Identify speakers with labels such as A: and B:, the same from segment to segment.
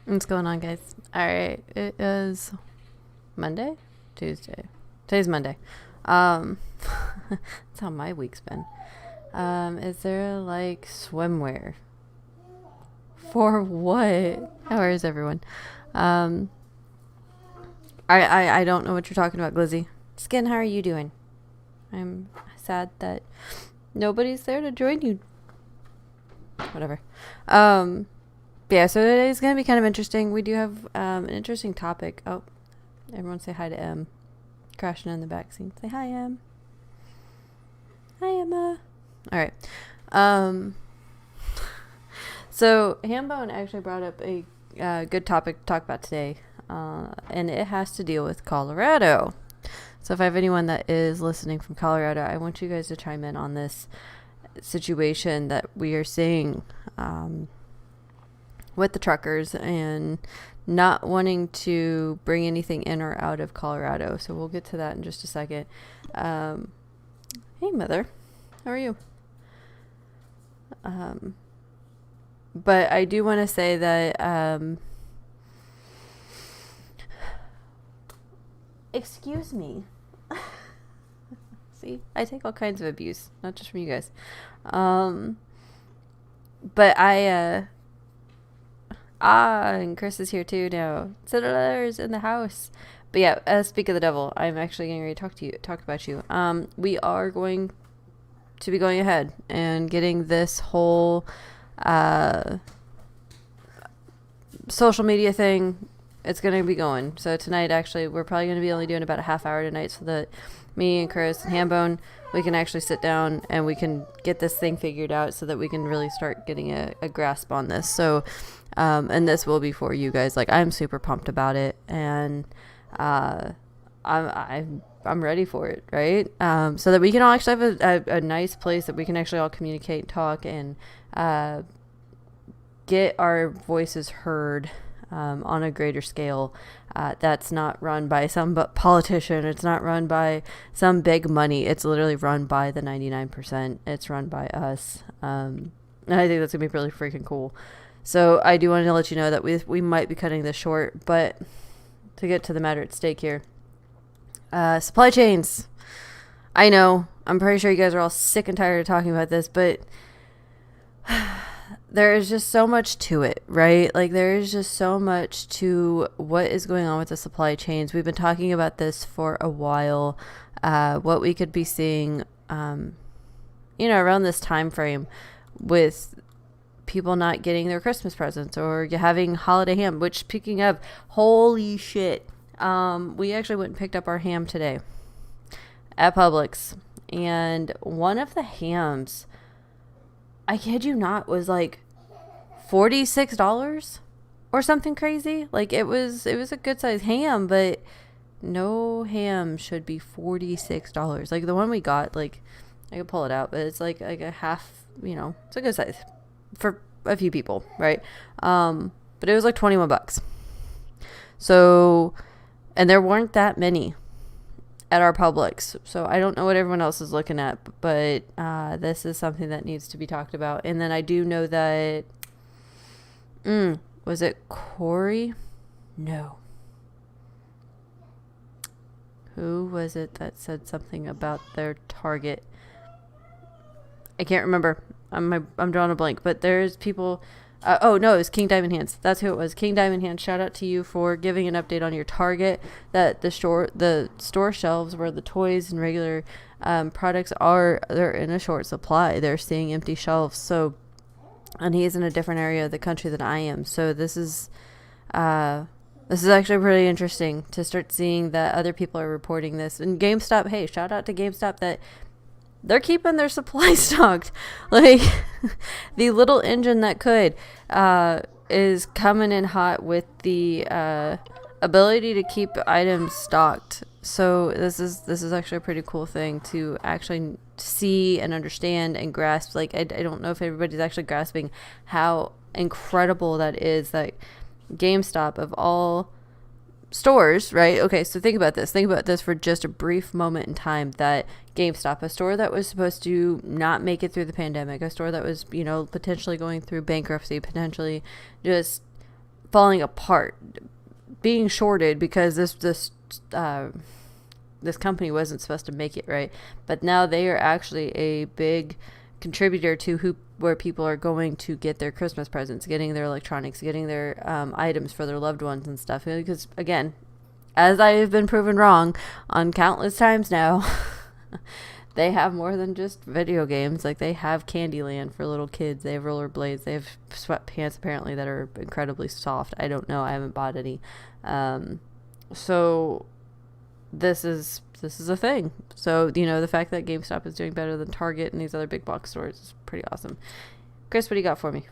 A: What's going on, guys? All right, it is Monday, Tuesday. Today's Monday. Um, that's how my week's been. Is there like swimwear for what? How is everyone? Um, I don't know what you're talking about, Glizzy. Skin, how are you doing? I'm sad that nobody's there to join you. Whatever. Yeah, so today's going to be kind of interesting. We do have an interesting topic. Oh, everyone say hi to M. Crashing in the backseat. Say hi, M. Hi, Emma. All right. So Hambone actually brought up a good topic to talk about today, and it has to deal with Colorado. So if I have anyone that is listening from Colorado, I want you guys to chime in on this situation that we are seeing with the truckers and not wanting to bring anything in or out of Colorado. So we'll get to that in just a second. Hey, Mother. How are you? But I do want to say that excuse me. See, I take all kinds of abuse, not just from you guys. But and Chris is here too now. Settlers in the house. But yeah, speak of the devil, I'm actually getting ready to talk about you. We are going to be going ahead and getting this whole social media thing. It's going to be going. So tonight, actually, we're probably going to be only doing about a half hour tonight so that me and Chris and Hambone, we can actually sit down and we can get this thing figured out so that we can really start getting a grasp on this. So, and this will be for you guys. Like, I'm super pumped about it, and I'm ready for it, right? So that we can all actually have a nice place that we can actually all communicate, talk, and get our voices heard on a greater scale. That's not run by some politician. It's not run by some big money. It's literally run by the 99%. It's run by us. And I think that's going to be really freaking cool. So I do want to let you know that we might be cutting this short, but to get to the matter at stake here. Supply chains. I know. I'm pretty sure you guys are all sick and tired of talking about this, but there is just so much to it, right? Like, there is just so much to what is going on with the supply chains. We've been talking about this for a while, what we could be seeing, around this time frame with people not getting their Christmas presents or having holiday ham, which, speaking of, holy shit, we actually went and picked up our ham today at Publix, and one of the hams, I kid you not, was like $46 or something crazy. Like, it was a good size ham, but no ham should be $46. Like, the one we got, like, I could pull it out, but it's like a half, it's a good size for a few people, right? But it was like $21. So, and there weren't that many at our Publix. So I don't know what everyone else is looking at, but this is something that needs to be talked about. And then I do know that, was it Corey? No. Who was it that said something about their Target? I can't remember. I'm drawing a blank, but there's people. It was King Diamond Hands. That's who it was. King Diamond Hands. Shout out to you for giving an update on your Target. That the store shelves where the toys and regular products are, they're in a short supply. They're seeing empty shelves. So, and he's in a different area of the country than I am. So this is actually pretty interesting to start seeing that other people are reporting this. And GameStop, hey, shout out to GameStop that they're keeping their supply stocked. Like, the little engine that could is coming in hot with the ability to keep items stocked. So this is actually a pretty cool thing to actually see and understand and grasp. Like, I don't know if everybody's actually grasping how incredible that is. That GameStop, of all stores, right? Okay, so think about this. Think about this for just a brief moment in time, that GameStop, a store that was supposed to not make it through the pandemic, a store that was, potentially going through bankruptcy, potentially just falling apart, being shorted because this company wasn't supposed to make it, right? But now they are actually a big contributor to where people are going to get their Christmas presents, getting their electronics, getting their items for their loved ones and stuff. Because again, as I have been proven wrong on countless times now, they have more than just video games. Like, they have Candyland for little kids. They have rollerblades. They have sweatpants, apparently, that are incredibly soft. I don't know. I haven't bought any. So this is a thing. So, the fact that GameStop is doing better than Target and these other big box stores is pretty awesome. Chris, what do you got for me?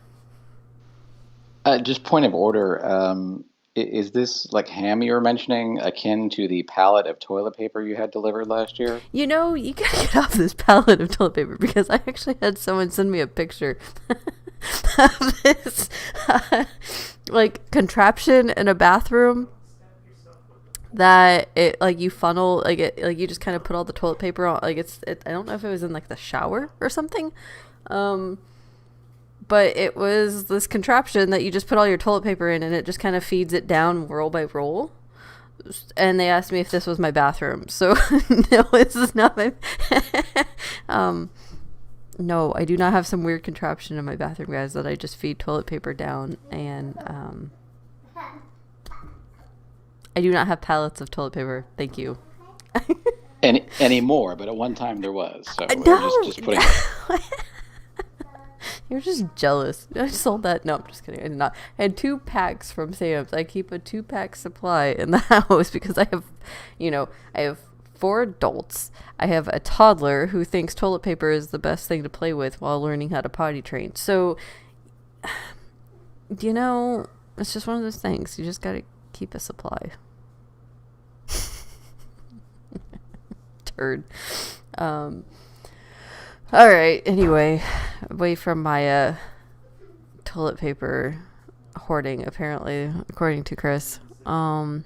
B: Just point of order. Is this like ham you were mentioning akin to the pallet of toilet paper you had delivered last year?
A: You gotta get off this pallet of toilet paper, because I actually had someone send me a picture of this like contraption in a bathroom that it like you funnel like you just kind of put all the toilet paper on, like I don't know if it was in like the shower or something, but it was this contraption that you just put all your toilet paper in, and it just kind of feeds it down roll by roll. And they asked me if this was my bathroom. So no, this is not my no, I do not have some weird contraption in my bathroom, guys, that I just feed toilet paper down. And I do not have pallets of toilet paper. Thank you.
B: Anymore, but at one time there was. So
A: no,
B: just putting.
A: You're just jealous. I sold that. No, I'm just kidding. I did not. I had 2 packs from Sam's. I keep a 2-pack supply in the house because I have 4 adults. I have a toddler who thinks toilet paper is the best thing to play with while learning how to potty train. So, it's just one of those things. You just got to keep a supply. Turd. All right. Anyway, away from my toilet paper hoarding, apparently, according to Chris. I'm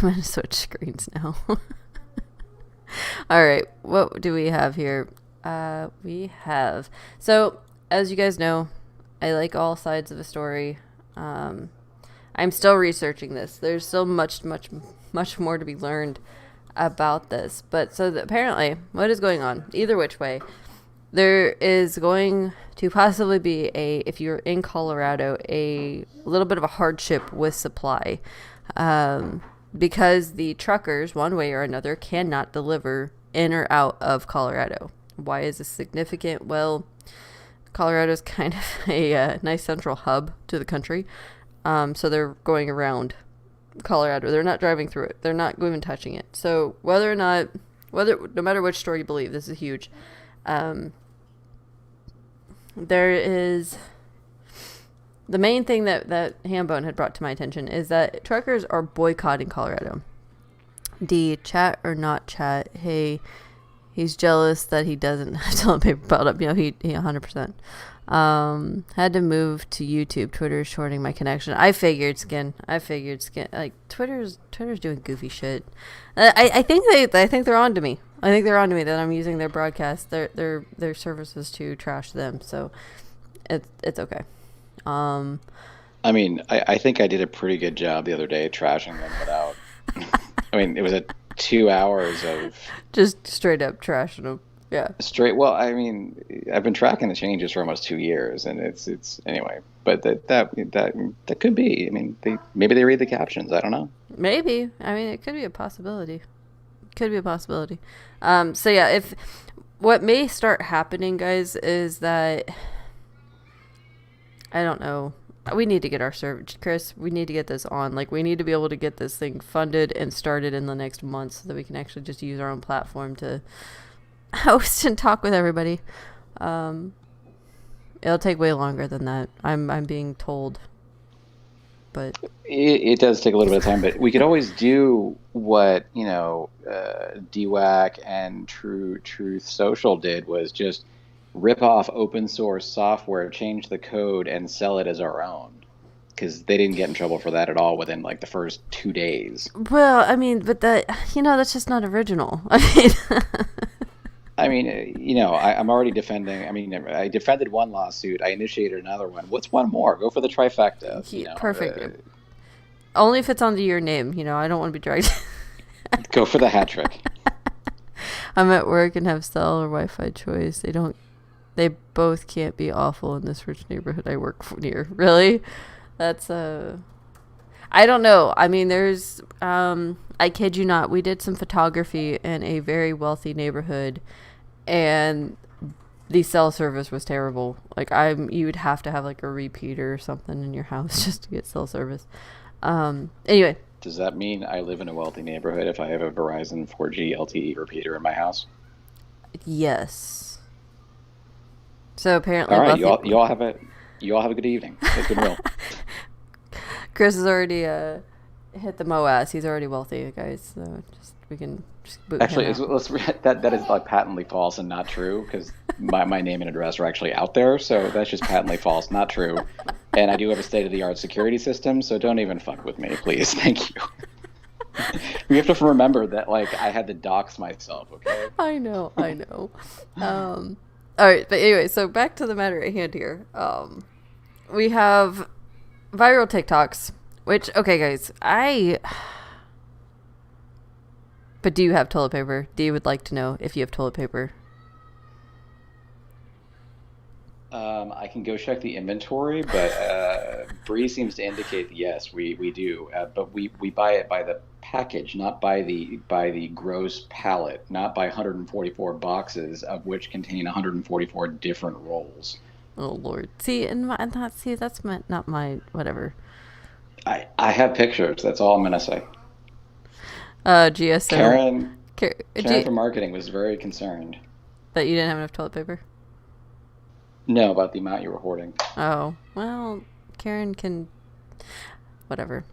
A: gonna switch screens now. All right. What do we have here? So, as you guys know, I like all sides of a story. I'm still researching this. There's still much more to be learned about this. But so apparently, what is going on? Either which way, there is going to possibly be if you're in Colorado, a little bit of a hardship with supply. Because the truckers, one way or another, cannot deliver in or out of Colorado. Why is this significant? Well, Colorado is kind of a nice central hub to the country. So they're going around Colorado. They're not driving through it. They're not even touching it. So no matter which story you believe, this is huge. There is the main thing that Hambone had brought to my attention is that truckers are boycotting Colorado. D, chat or not chat, hey, he's jealous that he doesn't have toilet paper piled up. He 100%. Had to move to YouTube. Twitter is shorting my connection. I figured skin. Like, Twitter's doing goofy shit. I think they're on to me. I think they're on to me that I'm using their broadcast, their services to trash them. So it's okay.
B: I mean, I think I did a pretty good job the other day trashing them without. I mean, it was 2 hours of
A: just straight up trashing them. Yeah.
B: Well, I mean, I've been tracking the changes for almost 2 years, and it's anyway. But that could be. I mean, maybe they read the captions. I don't know.
A: Maybe. I mean, it could be a possibility. So yeah, if what may start happening, guys, is that I don't know. We need to get our service, Chris. We need to get this on. Like, we need to be able to get this thing funded and started in the next month so that we can actually just use our own platform to host and talk with everybody. It'll take way longer than that. I'm being told, but
B: it does take a little bit of time. But we could always do what DWAC and Truth Social did, was just rip off open source software, change the code, and sell it as our own. Because they didn't get in trouble for that at all within like the first 2 days.
A: Well, I mean, but that's just not original. I mean.
B: I mean, I'm already defending. I mean, I defended one lawsuit. I initiated another one. What's one more? Go for the trifecta.
A: Perfect. Only if it's under your name. I don't want to be dragged.
B: Go for the hat trick.
A: I'm at work and have cell or Wi-Fi choice. They both can't be awful in this rich neighborhood I work near. Really? That's I don't know. I mean, there's I kid you not, we did some photography in a very wealthy neighborhood, and the cell service was terrible. Like, you would have to have like a repeater or something in your house just to get cell service. Anyway.
B: Does that mean I live in a wealthy neighborhood if I have a Verizon 4G LTE repeater in my house?
A: Yes. So apparently,
B: all right, you all have a good evening. It's goodwill.
A: Chris has already hit the MOAS. He's already wealthy, guys. So we can just boot
B: actually
A: him out.
B: that is like patently false and not true, because my name and address are actually out there. So that's just patently false, not true. And I do have a state-of-the-art security system, so don't even fuck with me, please. Thank you. We have to remember that, like, I had to dox myself, okay?
A: I know. All right, but anyway, so back to the matter at hand here. We have viral TikToks, which, okay, guys, But do you have toilet paper? Dee would like to know if you have toilet paper.
B: I can go check the inventory, but Bree seems to indicate yes, we do. But we buy it by the package, not by the gross pallet, not by 144 boxes of which contain 144 different rolls.
A: Oh Lord! See, that's not my whatever.
B: I have pictures. That's all I'm gonna say.
A: GS
B: Karen from marketing was very concerned
A: that you didn't have enough toilet paper.
B: No, about the amount you were hoarding.
A: Oh, well, Karen can... Whatever.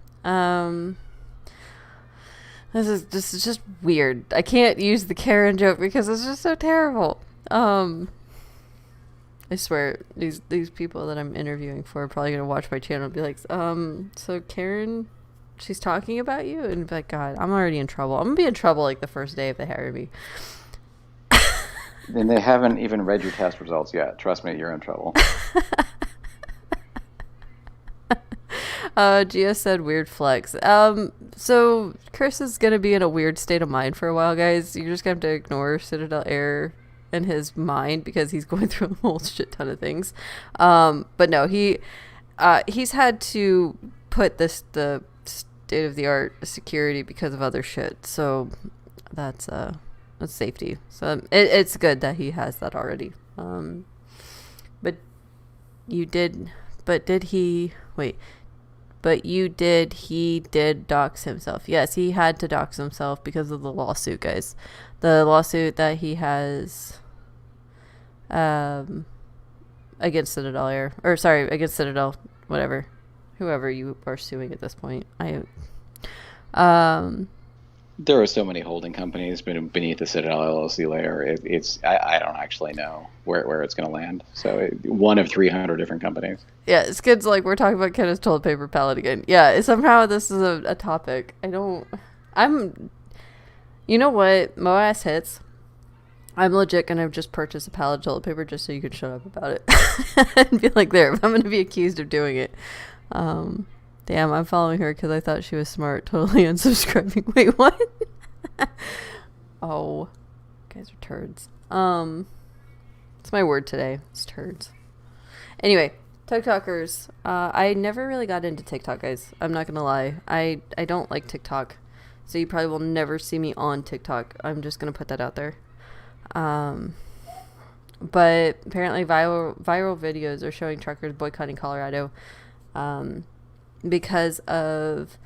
A: This is just weird. I can't use the Karen joke because it's just so terrible. I swear, these people that I'm interviewing for are probably going to watch my channel and be like, so Karen, she's talking about you? And be like, God, I'm already in trouble. I'm going to be in trouble like the first day if they hire me.
B: And they haven't even read your test results yet. Trust me, you're in trouble.
A: Gia said weird flex. So Chris is going to be in a weird state of mind for a while, guys. You're just going to have to ignore Citadel Air in his mind because he's going through a whole shit ton of things. But no, he's had to put the state-of-the-art security because of other shit. So that's safety. So it's good that he has that already. But he did dox himself. Yes, he had to dox himself because of the lawsuit, guys. The lawsuit that he has against Citadel against Citadel, whoever you are suing at this point.
B: There are so many holding companies beneath the Citadel LLC layer. I don't actually know where it's going to land. So one of 300 different companies. Yeah,
A: it's kids like we're talking about Kenneth's toilet paper pallet again. Yeah, somehow this is a topic. You know what? MOAS hits. I'm legit going to just purchase a pallet of toilet paper just so you can shut up about it. And be like, there, I'm going to be accused of doing it. Damn, I'm following her because I thought she was smart. Totally unsubscribing. Wait, what? Oh, you guys are turds. It's my word today. It's turds. Anyway, TikTokers. I never really got into TikTok, guys. I'm not gonna lie. I don't like TikTok, so you probably will never see me on TikTok. I'm just gonna put that out there. But apparently, viral videos are showing truckers boycotting Colorado. Because of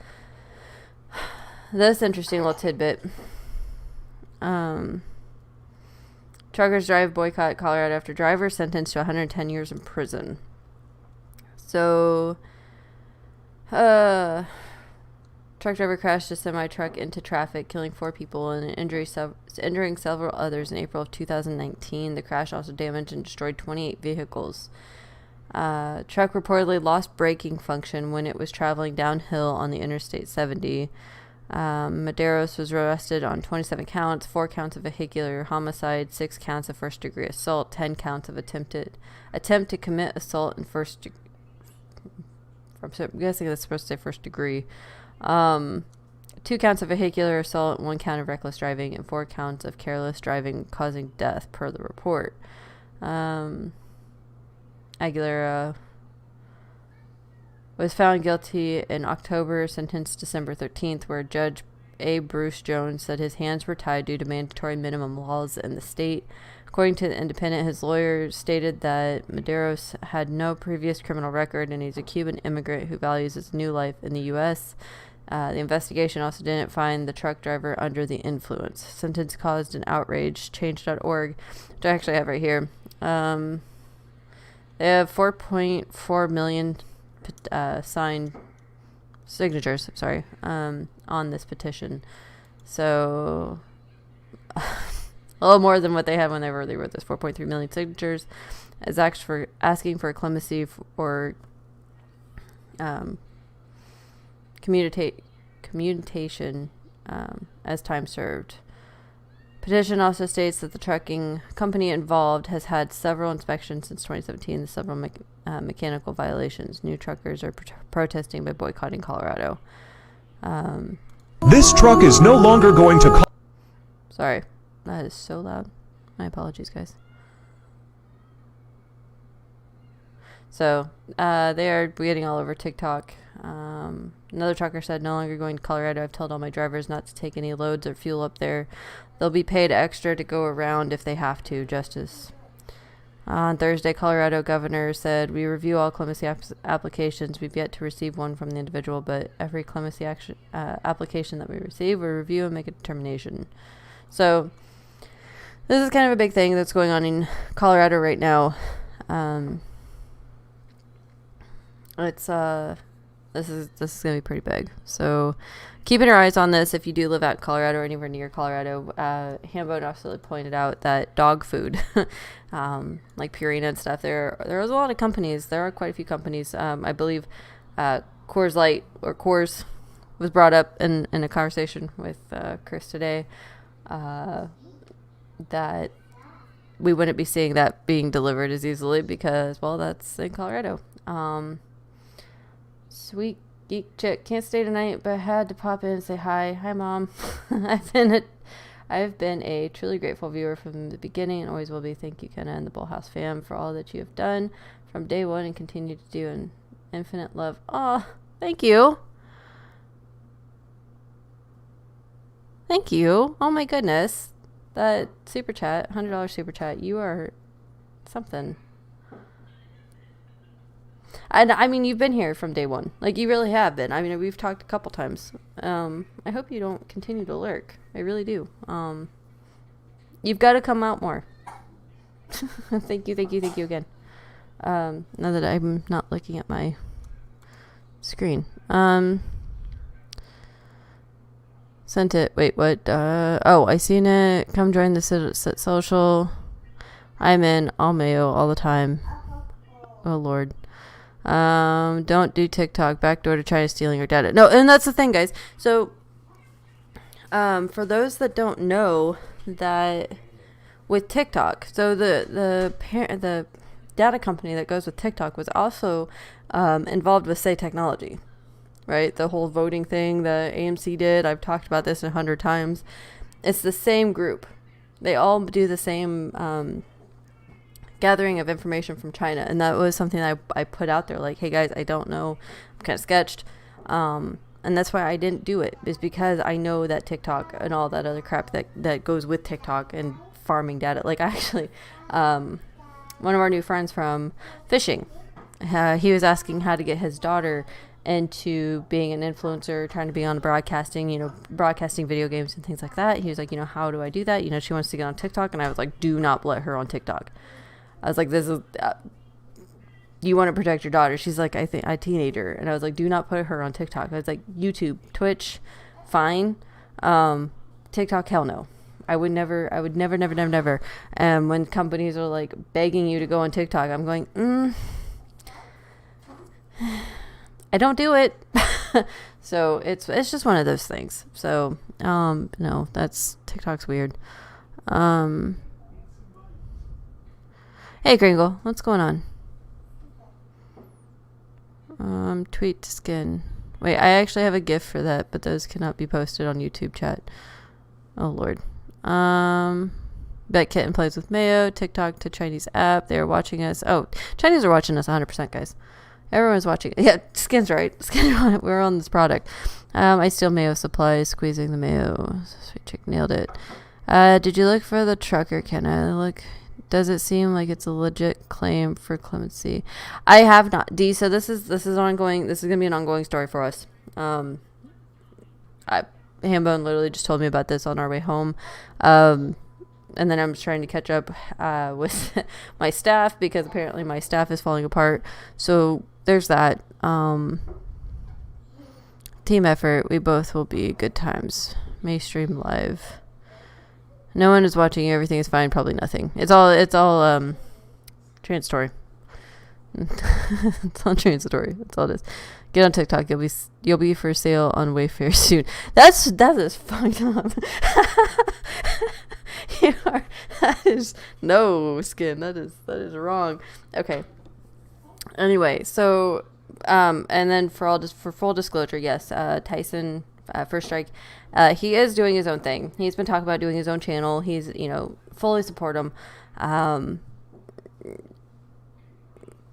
A: this interesting little tidbit. Truckers drive boycott Colorado after driver sentenced to 110 years in prison. So, truck driver crashed a semi-truck into traffic, killing 4 people and injuring several others in April of 2019. The crash also damaged and destroyed 28 vehicles. Truck reportedly lost braking function when it was traveling downhill on the Interstate 70. Medeiros was arrested on 27 counts, 4 counts of vehicular homicide, 6 counts of first-degree assault, 10 counts of attempt to commit assault in I'm guessing that's supposed to say first degree. 2 counts of vehicular assault, 1 count of reckless driving, and 4 counts of careless driving causing death, per the report. Aguilera was found guilty in October, sentenced December 13th, where Judge A. Bruce Jones said his hands were tied due to mandatory minimum laws in the state. According to The Independent, his lawyer stated that Medeiros had no previous criminal record and he's a Cuban immigrant who values his new life in the U.S. The investigation also didn't find the truck driver under the influence. Sentence caused an outrage. Change.org, which I actually have right here. They have 4.4 million signed signatures, on this petition. So a little more than what they had when they wrote this. 4.3 million signatures is asking for clemency or commutation as time served. Petition also states that the trucking company involved has had several inspections since 2017 and several mechanical violations. New truckers are protesting by boycotting Colorado.
C: This truck is no longer going to...
A: Sorry, that is so loud. My apologies, guys. So, they are getting all over TikTok. Another trucker said, no longer going to Colorado. I've told all my drivers not to take any loads or fuel up there. They'll be paid extra to go around if they have to. Justice. On Thursday, Colorado governor said, we review all clemency applications. We've yet to receive one from the individual, but every clemency application that we receive, we review and make a determination. So, this is kind of a big thing that's going on in Colorado right now. This is going to be pretty big. So keeping your eyes on this if you do live out in Colorado or anywhere near Colorado. Hambo also pointed out that dog food, like Purina and stuff, there was a lot of companies. There are quite a few companies. I believe Coors Light or Coors was brought up in a conversation with Chris today, that we wouldn't be seeing that being delivered as easily because, well, that's in Colorado. Sweet geek chick, can't stay tonight, but had to pop in and say hi. Hi, Mom. I've been a truly grateful viewer from the beginning and always will be. Thank you, Kenna and the BullHouse fam, for all that you have done from day one and continue to do in infinite love. Oh, thank you. Thank you. Oh my goodness. That super chat, $100 super chat, you are something. And I mean, you've been here from day one. Like, you really have been. I mean, we've talked a couple times. I hope you don't continue to lurk. I really do. You've got to come out more. Thank you again. Now that I'm not looking at my screen. Sent it. Wait, what? I seen it. Come join the sit social. I'm in all mayo all the time. Oh, Lord. Don't do TikTok. Backdoor to China stealing your data. No, and that's the thing, guys. So, for those that don't know, that with TikTok, so the data company that goes with TikTok was also involved with Say Technology, right? The whole voting thing that AMC did. I've talked about this 100 times. It's the same group. They all do the same gathering of information from China, and that was something I put out there, like, hey guys, I don't know, I'm kind of sketched, and that's why I didn't do it, is because I know that TikTok and all that other crap that goes with TikTok and farming data. Like, actually, one of our new friends from fishing, he was asking how to get his daughter into being an influencer, trying to be on broadcasting video games and things like that. He was like, how do I do that? She wants to get on TikTok, and I was like, do not let her on TikTok. I was like, this is, you want to protect your daughter. She's like, I think a teenager. And I was like, do not put her on TikTok. I was like, YouTube, Twitch, fine. TikTok, hell no. I would never. And when companies are like begging you to go on TikTok, I'm going, I don't do it. So it's just one of those things. So no, that's TikTok's weird. Hey Gringle, what's going on? Tweet to skin. Wait, I actually have a GIF for that, but those cannot be posted on YouTube chat. Oh Lord. Bet Kitten plays with Mayo. TikTok to Chinese app. They are watching us. Oh, Chinese are watching us 100%, guys. Everyone's watching. Yeah, Skin's right. We're on this product. I steal Mayo supplies, squeezing the Mayo. Sweet chick, nailed it. Did you look for the trucker? Can I look? Does it seem like it's a legit claim for clemency? I have not. D. So this is ongoing. This is gonna be an ongoing story for us. Hambone literally just told me about this on our way home. And then I'm trying to catch up with my staff because apparently my staff is falling apart. So there's that. Team effort. We both will be good times. May stream live. No one is watching. Everything is fine. Probably nothing. It's all transitory. It's all transitory. That's all it is. Get on TikTok. You'll be for sale on Wayfair soon. That is fucked up. That is no Skin. That is wrong. Okay. Anyway, so and then for full disclosure, yes, Tyson First Strike, he is doing his own thing. He's been talking about doing his own channel. He's fully support him.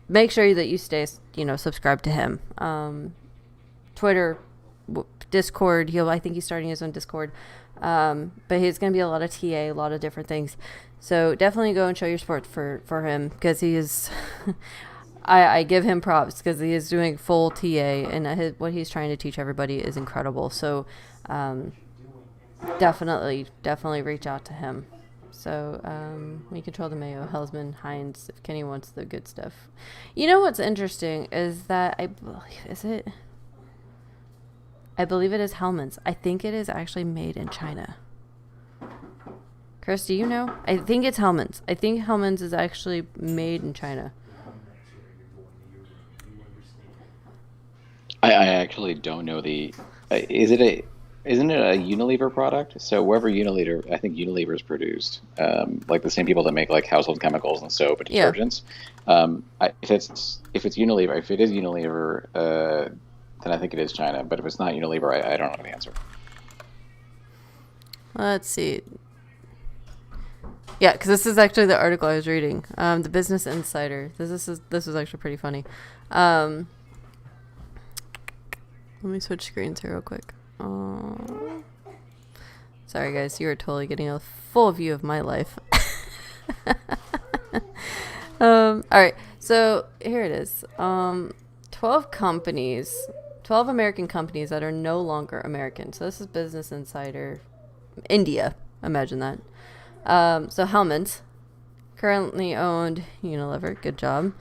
A: Make sure that you stay subscribed to him. Twitter, Discord. I think he's starting his own Discord. But he's going to be a lot of TA, a lot of different things. So definitely go and show your support for him because he is. I give him props because he is doing full TA and what he's trying to teach everybody is incredible. So definitely reach out to him. So we control the Mayo, Hellsman, Heinz, if Kenny wants the good stuff. You know what's interesting is that I believe it is Hellman's. I think it is actually made in China. Chris, do you know? I think it's Hellman's. I think Hellman's is actually made in China.
B: I actually don't know isn't it a Unilever product? So wherever Unilever, I think Unilever's produced, like the same people that make like household chemicals and soap and detergents. If it's Unilever, if it is Unilever, then I think it is China. But if it's not Unilever, I don't know the answer.
A: Let's see. Yeah, because this is actually the article I was reading. The Business Insider. This was actually pretty funny. Let me switch screens here real quick. Sorry, guys. You are totally getting a full view of my life. All right. So here it is. 12 American companies that are no longer American. So this is Business Insider. India. Imagine that. So Hellmann's, currently owned Unilever. Good job.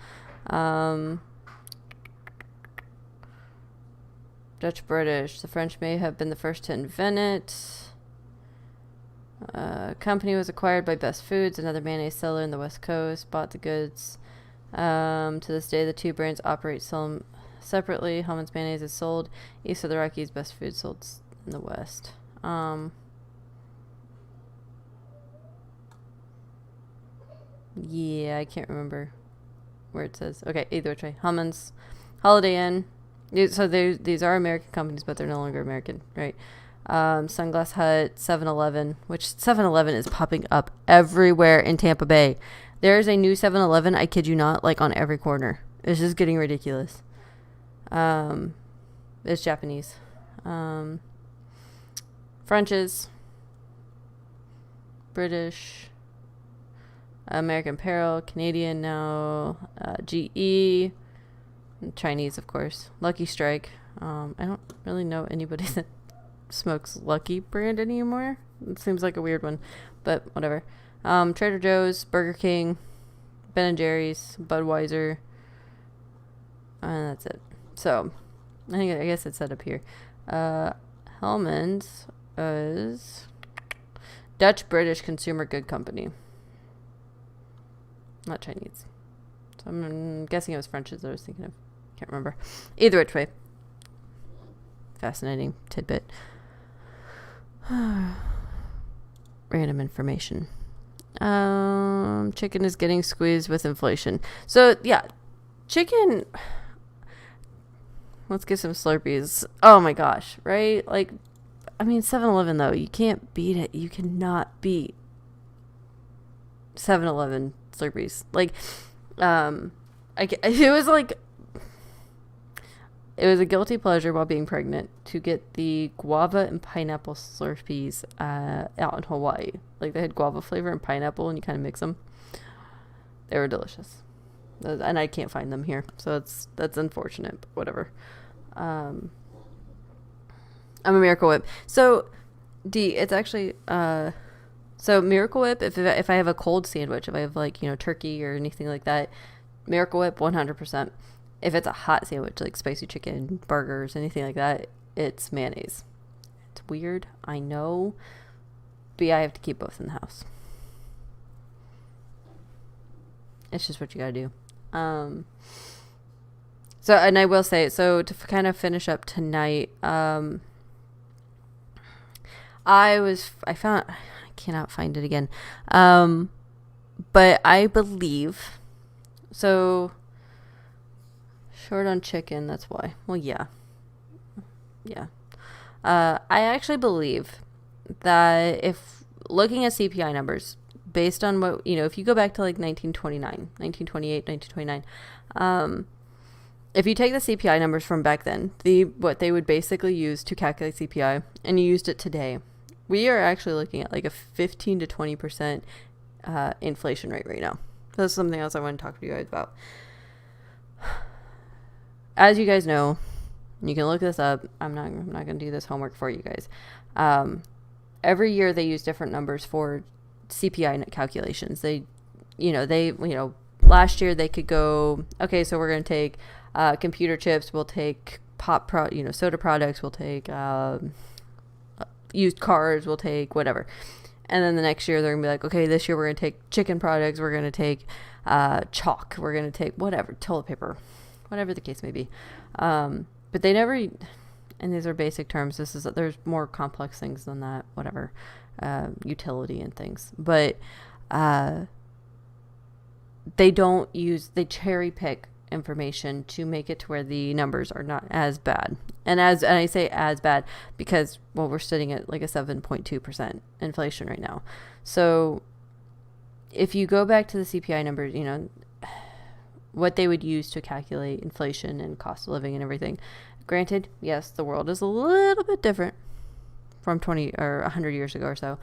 A: Dutch British. The French may have been the first to invent it. Company was acquired by Best Foods, another mayonnaise seller in the West Coast. Bought the goods. To this day, the two brands operate separately. Hellmann's mayonnaise is sold east of the Rockies. Best Foods sold in the West. Yeah, I can't remember where it says. Okay, either which way. Hellmann's, Holiday Inn. So these are American companies, but they're no longer American, right? Sunglass Hut, 7-Eleven, which 7-Eleven is popping up everywhere in Tampa Bay. There is a new 7-Eleven, I kid you not, like on every corner. It's just getting ridiculous. It's Japanese. French's, British, American Apparel, Canadian now, GE, Chinese, of course. Lucky Strike. I don't really know anybody that smokes Lucky brand anymore. It seems like a weird one, but whatever. Trader Joe's, Burger King, Ben & Jerry's, Budweiser, and that's it. So, I guess it's set up here. Hellmann's is Dutch British Consumer Good Company. Not Chinese. So I'm guessing it was French's that I was thinking of. Can't remember. Either which way. fascinating tidbit. Random information. Chicken is getting squeezed with inflation. So yeah, chicken. Let's get some Slurpees. Oh my gosh, right? Like, I mean, 7-Eleven though, you can't beat it. You cannot beat 7-Eleven Slurpees. Like, it was like, it was a guilty pleasure while being pregnant to get the guava and pineapple Slurpees out in Hawaii. Like, they had guava flavor and pineapple, and you kind of mix them. They were delicious. And I can't find them here, so that's unfortunate, but whatever. I'm a Miracle Whip. So, it's actually, so Miracle Whip, if I have a cold sandwich, if I have, like, turkey or anything like that, Miracle Whip, 100%. If it's a hot sandwich, like spicy chicken, burgers, anything like that, it's mayonnaise. It's weird, I know, but yeah, I have to keep both in the house. It's just what you gotta do. So, and I will say, so to kind of finish up tonight, I cannot find it again. But I believe, so short on chicken, that's why. Well, yeah. I actually believe that if looking at CPI numbers, based on what, if you go back to like 1928, 1929, if you take the CPI numbers from back then, what they would basically use to calculate CPI, and you used it today, we are actually looking at like a 15 to 20% inflation rate right now. That's something else I want to talk to you guys about. As you guys know, you can look this up. I'm not going to do this homework for you guys. Every year they use different numbers for CPI calculations. Last year they could go, okay, so we're going to take computer chips, we'll take soda products, we'll take used cars, we'll take whatever. And then the next year they're going to be like, okay, this year we're going to take chicken products, we're going to take chalk, we're going to take whatever, toilet paper, whatever the case may be. But they never, and these are basic terms, there's more complex things than that, whatever, utility and things. But they they cherry pick information to make it to where the numbers are not as bad. And I say as bad because, well, we're sitting at like a 7.2% inflation right now. So if you go back to the CPI numbers, what they would use to calculate inflation and cost of living and everything. Granted, yes, the world is a little bit different from 20 or 100 years ago or so.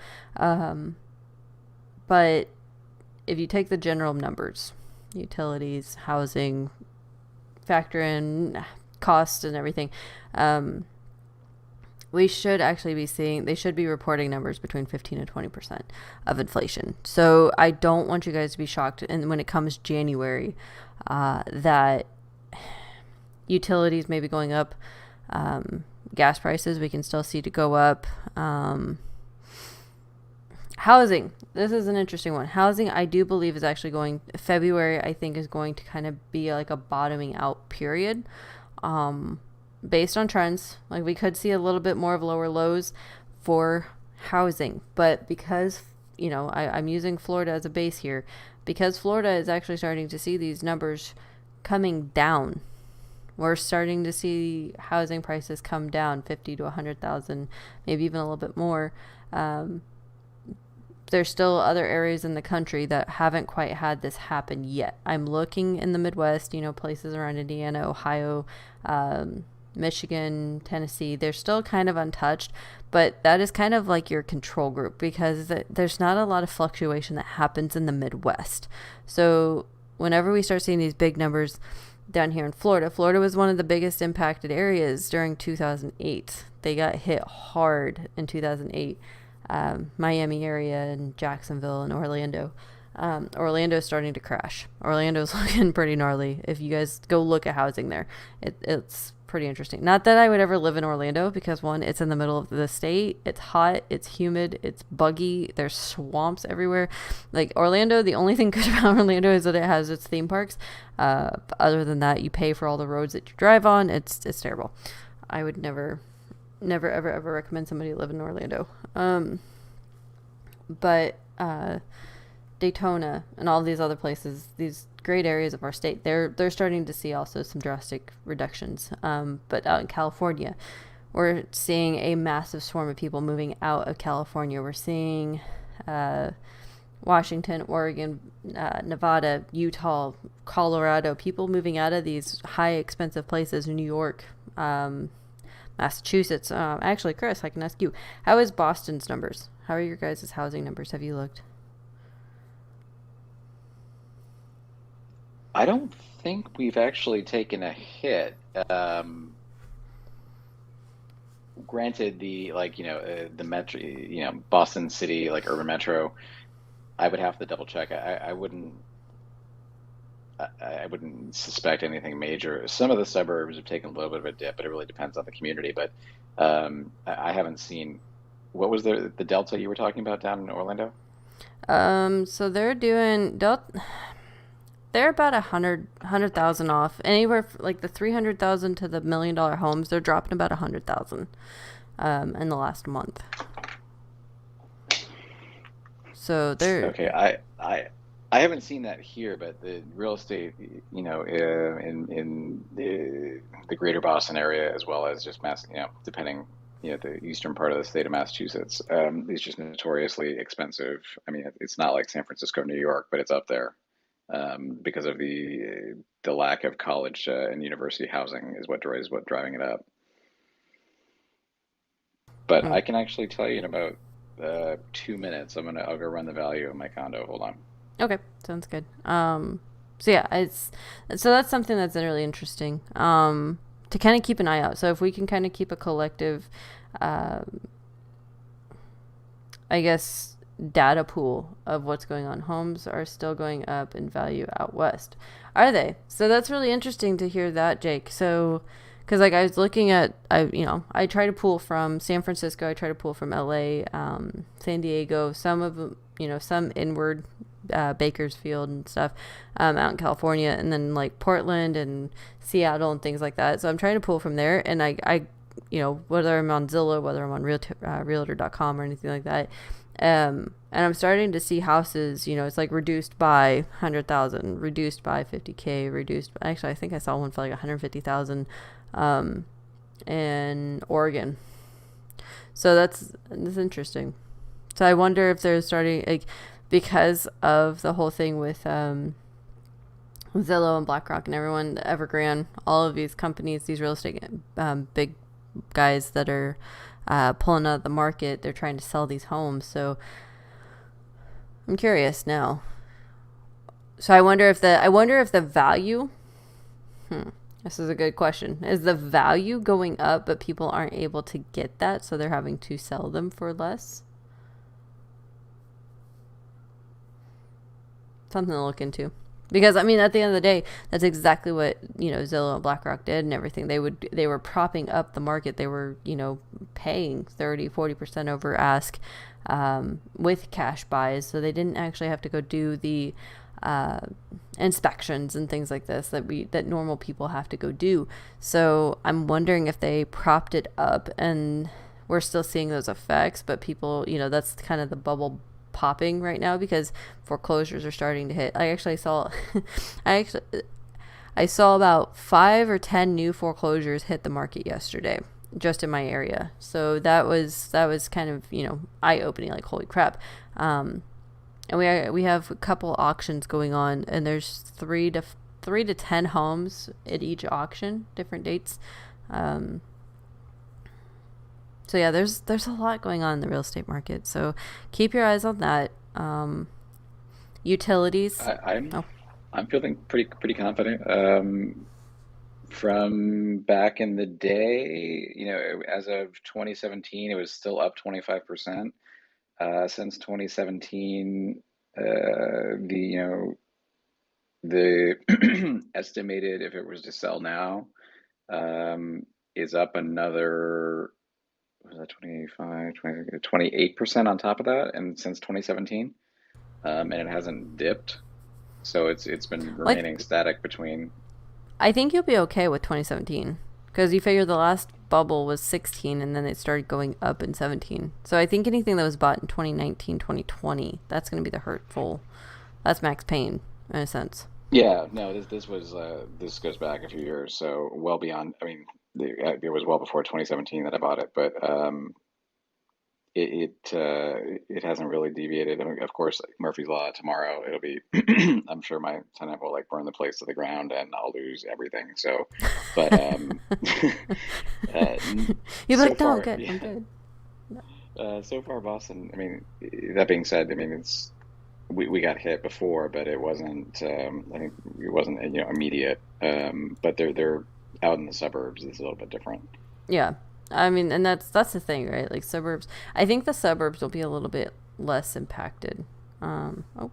A: But if you take the general numbers, utilities, housing, factor in cost and everything, we should actually be they should be reporting numbers between 15 and 20% of inflation. So I don't want you guys to be shocked. And when it comes January, that utilities may be going up, gas prices we can still see to go up. Housing, this is an interesting one. Housing, I do believe, is actually February, I think, is going to kind of be like a bottoming out period. Based on trends, like we could see a little bit more of lower lows for housing. But because, I'm using Florida as a base here, because Florida is actually starting to see these numbers coming down. We're starting to see housing prices come down 50 to 100,000, maybe even a little bit more. There's still other areas in the country that haven't quite had this happen yet. I'm looking in the Midwest, places around Indiana, Ohio, Michigan, Tennessee. They're still kind of untouched, but that is kind of like your control group because there's not a lot of fluctuation that happens in the Midwest. So whenever we start seeing these big numbers down here in Florida was one of the biggest impacted areas during 2008. They got hit hard in 2008. Miami area and Jacksonville and Orlando. Orlando's starting to crash. Orlando's looking pretty gnarly. If you guys go look at housing there, it's pretty interesting. Not that I would ever live in Orlando because, one, it's in the middle of the state. It's hot. It's humid. It's buggy. There's swamps everywhere. Like Orlando, the only thing good about Orlando is that it has its theme parks. Other than that, you pay for all the roads that you drive on. It's terrible. I would never never ever ever recommend somebody live in Orlando. But Daytona and all these other places, these great areas of our state, they're starting to see also some drastic reductions. But out in California, we're seeing a massive swarm of people moving out of California. We're seeing Washington, Oregon, Nevada, Utah, Colorado, people moving out of these high expensive places, New York, Massachusetts. Actually, Chris, I can ask you, how is Boston's numbers? How are your guys' housing numbers? Have you looked?
B: I don't think we've actually taken a hit. Granted, the metro, Boston City, like urban metro, I would have to double check. I wouldn't suspect anything major. Some of the suburbs have taken a little bit of a dip, but it really depends on the community. But I haven't seen. What was the delta you were talking about down in Orlando?
A: So they're about 100,000 off. Anywhere like the 300,000 to the $1 million homes, they're dropping about 100,000 in the last month. So they're
B: Okay. I haven't seen that here, but the real estate, in the greater Boston area, as well as just depending, the eastern part of the state of Massachusetts, is just notoriously expensive. I mean, it's not like San Francisco, New York, but it's up there, because of the lack of college and university housing is what driving it up. But I can actually tell you in about 2 minutes. I'll go run the value of my condo. Hold on.
A: okay. Sounds good. So yeah, so that's something that's really interesting. To kind of keep an eye out. So if we can kind of keep a collective, I guess, data pool of what's going on. Homes are still going up in value out west. Are they? So that's really interesting to hear that, Jake. So, because like I was looking at, I try to pull from San Francisco, I try to pull from LA, San Diego, some of them, some inward, Bakersfield and stuff, out in California, and then like Portland and Seattle and things like that. So I'm trying to pull from there, and I whether I'm on Zillow, whether I'm on Realtor.com or anything like that, and I'm starting to see houses, it's like reduced by 100,000, reduced by 50K, reduced. Actually, I think I saw one for like 150,000, in Oregon. So that's interesting. So I wonder if they're starting, like, because of the whole thing with Zillow and BlackRock and everyone, Evergrande, all of these companies, these real estate big guys that are pulling out of the market, they're trying to sell these homes. So I'm curious now. So I wonder if the value. This is a good question. Is the value going up, but people aren't able to get that, so they're having to sell them for less? Something to look into, because I mean, at the end of the day, that's exactly what Zillow and BlackRock did and everything. They were propping up the market. They were paying 30-40% over ask, with cash buys, so they didn't actually have to go do the inspections and things like this that normal people have to go do. So I'm wondering if they propped it up and we're still seeing those effects, but people, that's kind of the bubble popping right now because foreclosures are starting to hit. I saw about 5 or 10 new foreclosures hit the market yesterday just in my area. So that was kind of, eye-opening, like, holy crap. And we have a couple auctions going on, and there's 3 to 10 homes at each auction, different dates. So yeah, there's a lot going on in the real estate market. So keep your eyes on that. Utilities.
B: I'm feeling pretty confident. From back in the day, as of 2017, it was still up 25%. Since 2017, the estimated, if it was to sell now, is up another, was that 28% on top of that, and since 2017, and it hasn't dipped, so it's been remaining static between.
A: I think you'll be okay with 2017 because you figure the last bubble was 16, and then it started going up in 17. So I think anything that was bought in 2019, 2020, that's going to be the hurtful. That's max pain in a sense.
B: Yeah, no, this goes back a few years, so well beyond. I mean, it was well before 2017 that I bought it, but it hasn't really deviated. I mean, of course, like Murphy's Law tomorrow, it'll be. I'm sure my tenant will like burn the place to the ground, and I'll lose everything. So, but
A: You're
B: so
A: like, no, I'm
B: far,
A: good. I'm
B: yeah,
A: good.
B: so far, Boston. I mean, that being said, I mean it's we got hit before, but it wasn't. I think it wasn't immediate. But they're out in the suburbs. It's a little bit different.
A: Yeah. I mean, and that's the thing, right? Like suburbs. I think the suburbs will be a little bit less impacted. Oh,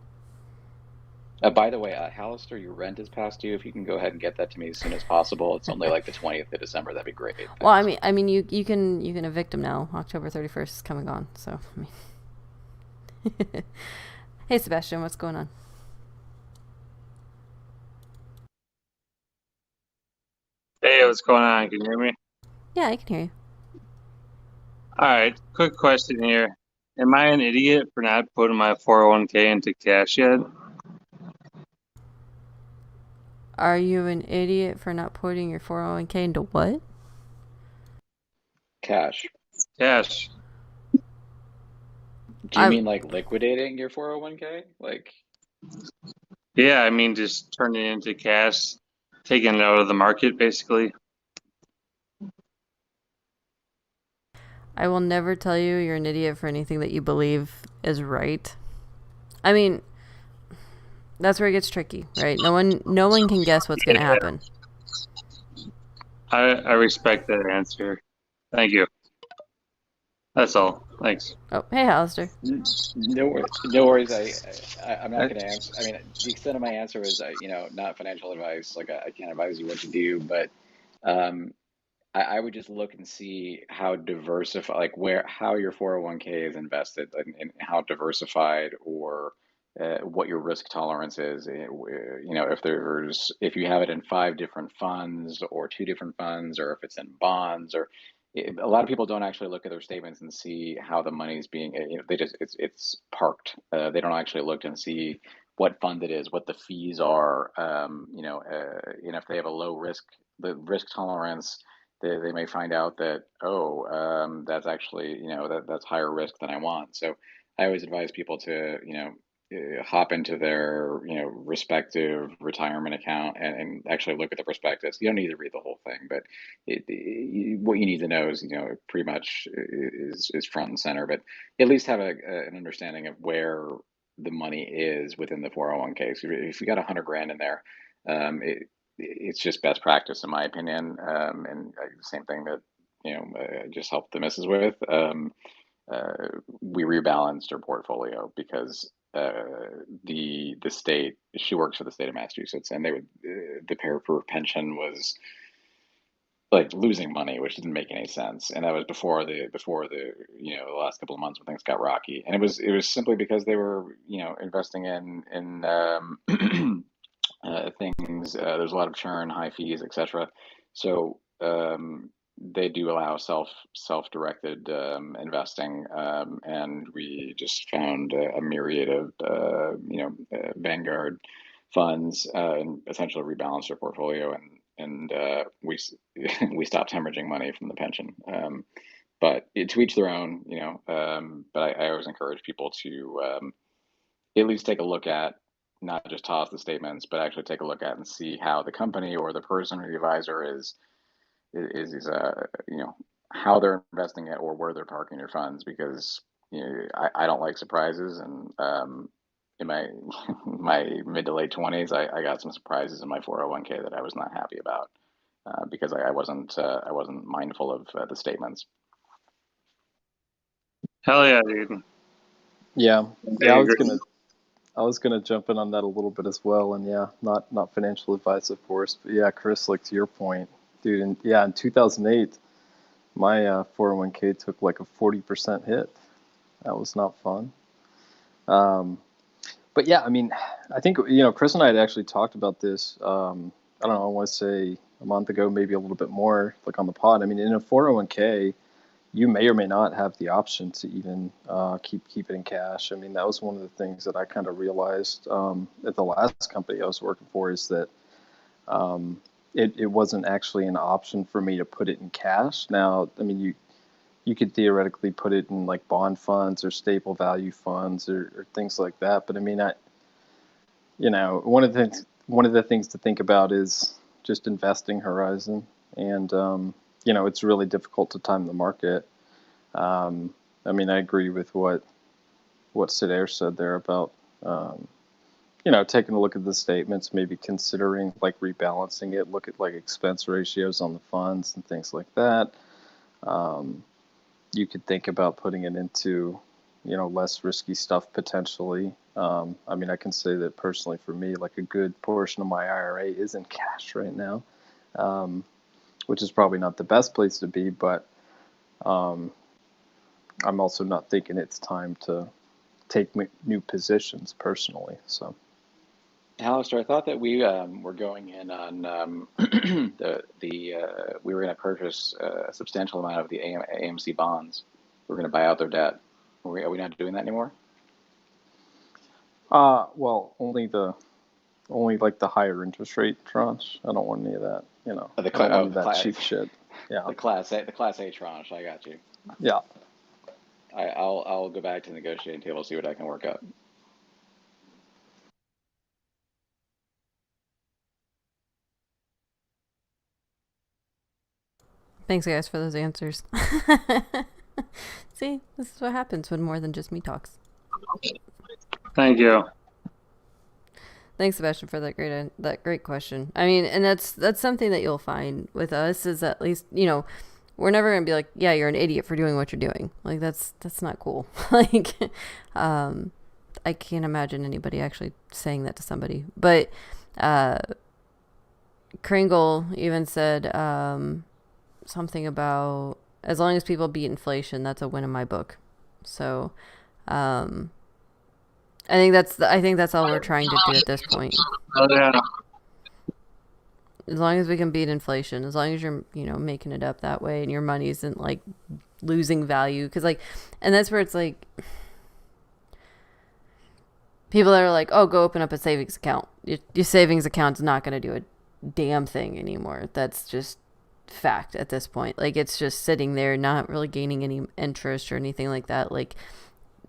B: By the way, Hallister, your rent is past due. If you can go ahead and get that to me as soon as possible, it's only like the 20th of December. That'd be great.
A: well,
B: Thanks.
A: I mean, you can evict them now. October 31st is coming on. So, I mean, hey, Sebastian, what's going on?
D: Hey, what's going on? Can you hear me?
A: Yeah, I can hear you.
D: All right, quick question here. Am I an idiot for not putting my 401k into cash yet?
A: Are you an idiot for not putting your 401k into what?
B: Cash.
D: Cash.
B: Do you
A: I'm
B: mean like liquidating your 401k? Like,
D: Yeah, I mean just turning it into cash, taking it out of the market, basically.
A: I will never tell you you're an idiot for anything that you believe is right. I mean, that's where it gets tricky, right? No one can guess what's going to
D: Yeah,
A: happen.
D: I respect that answer. Thank you. That's all. Thanks.
A: Oh, hey, Alistair.
B: no worries. I'm not
D: Uh,
B: going to answer. I mean, the extent of my answer is, not financial advice. Like, I can't advise you what to do, but um, I would just look and see how diversified, like how your 401k is invested, and how diversified or what your risk tolerance is. If you have it in five different funds or two different funds, or if it's in bonds, or a lot of people don't actually look at their statements and see how the money is being. They just it's parked. They don't actually look and see what fund it is, what the fees are. If they have a low risk, the risk tolerance, they may find out that, that's actually, that's higher risk than I want. So I always advise people to, hop into their, respective retirement account, and actually look at the prospectus. You don't need to read the whole thing, but what you need to know is, pretty much is front and center, but at least have an understanding of where the money is within the 401k. So if you got 100 grand in there, it's just best practice, in my opinion. And same thing that I just helped the missus with. We rebalanced her portfolio because the state, she works for the state of Massachusetts, and the pair for pension was like losing money, which didn't make any sense. And that was before the the last couple of months when things got rocky. And it was simply because they were investing in things. There's a lot of churn, high fees, etc. So they do allow self-directed investing, and we just found a myriad of Vanguard funds, and essentially rebalanced our portfolio, and we stopped hemorrhaging money from the pension. But to each their own, but I always encourage people to at least take a look at, not just toss the statements, but actually take a look at and see how the company or the person or the advisor is how they're investing it or where they're parking their funds, because I don't like surprises, and in my my mid to late 20s, I got some surprises in my 401k that I was not happy about, because I wasn't mindful of the statements.
D: Hell yeah, dude.
E: Yeah,
D: I
E: yeah,
D: agree.
E: I was gonna jump in on that a little bit as well, and yeah, not financial advice, of course, but yeah, Chris, like to your point, dude, and yeah, in 2008, my 401k took like a 40% hit. That was not fun. Um, but yeah, I mean, I think Chris and I had actually talked about this. I don't know, I want to say month ago, maybe a little bit more, like on the pod. I mean, in a 401k, you may or may not have the option to even keep it in cash. I mean, that was one of the things that I kind of realized at the last company I was working for, is that it wasn't actually an option for me to put it in cash. Now, I mean, you could theoretically put it in like bond funds or stable value funds or things like that. But I mean, one of the things to think about is just investing horizon, and it's really difficult to time the market. I mean, I agree with what Sidair said there about taking a look at the statements, maybe considering like rebalancing it, look at like expense ratios on the funds and things like that. You could think about putting it into less risky stuff potentially. I mean, I can say that personally for me, like a good portion of my IRA is in cash right now, which is probably not the best place to be, but I'm also not thinking it's time to take new positions personally. So,
B: Alistair, I thought that we were going in on we were going to purchase a substantial amount of the AMC bonds. We're going to buy out their debt. Are we not doing that anymore?
E: well, only like the higher interest rate tranche. I don't want any of that. I don't want any of that cheap shit. Yeah.
B: The Class A tranche. I got you.
E: Yeah.
B: I'll go back to the negotiating table, see what I can work out.
A: Thanks, guys, for those answers. See, this is what happens when more than just me talks.
D: Thank you.
A: Thanks, Sebastian, for that great question. I mean, and that's something that you'll find with us, is at least, we're never gonna be like, yeah, you're an idiot for doing what you're doing. Like that's not cool. Like, I can't imagine anybody actually saying that to somebody. But Kringle even said something about, as long as people beat inflation, that's a win in my book. So, I think that's all we're trying to do at this point.
D: Oh, yeah.
A: As long as we can beat inflation, as long as you're, making it up that way and your money isn't like losing value. Because and that's where it's like, people that are like, oh, go open up a savings account. Your savings account's not going to do a damn thing anymore. That's just fact at this point. Like, it's just sitting there, not really gaining any interest or anything like that. Like,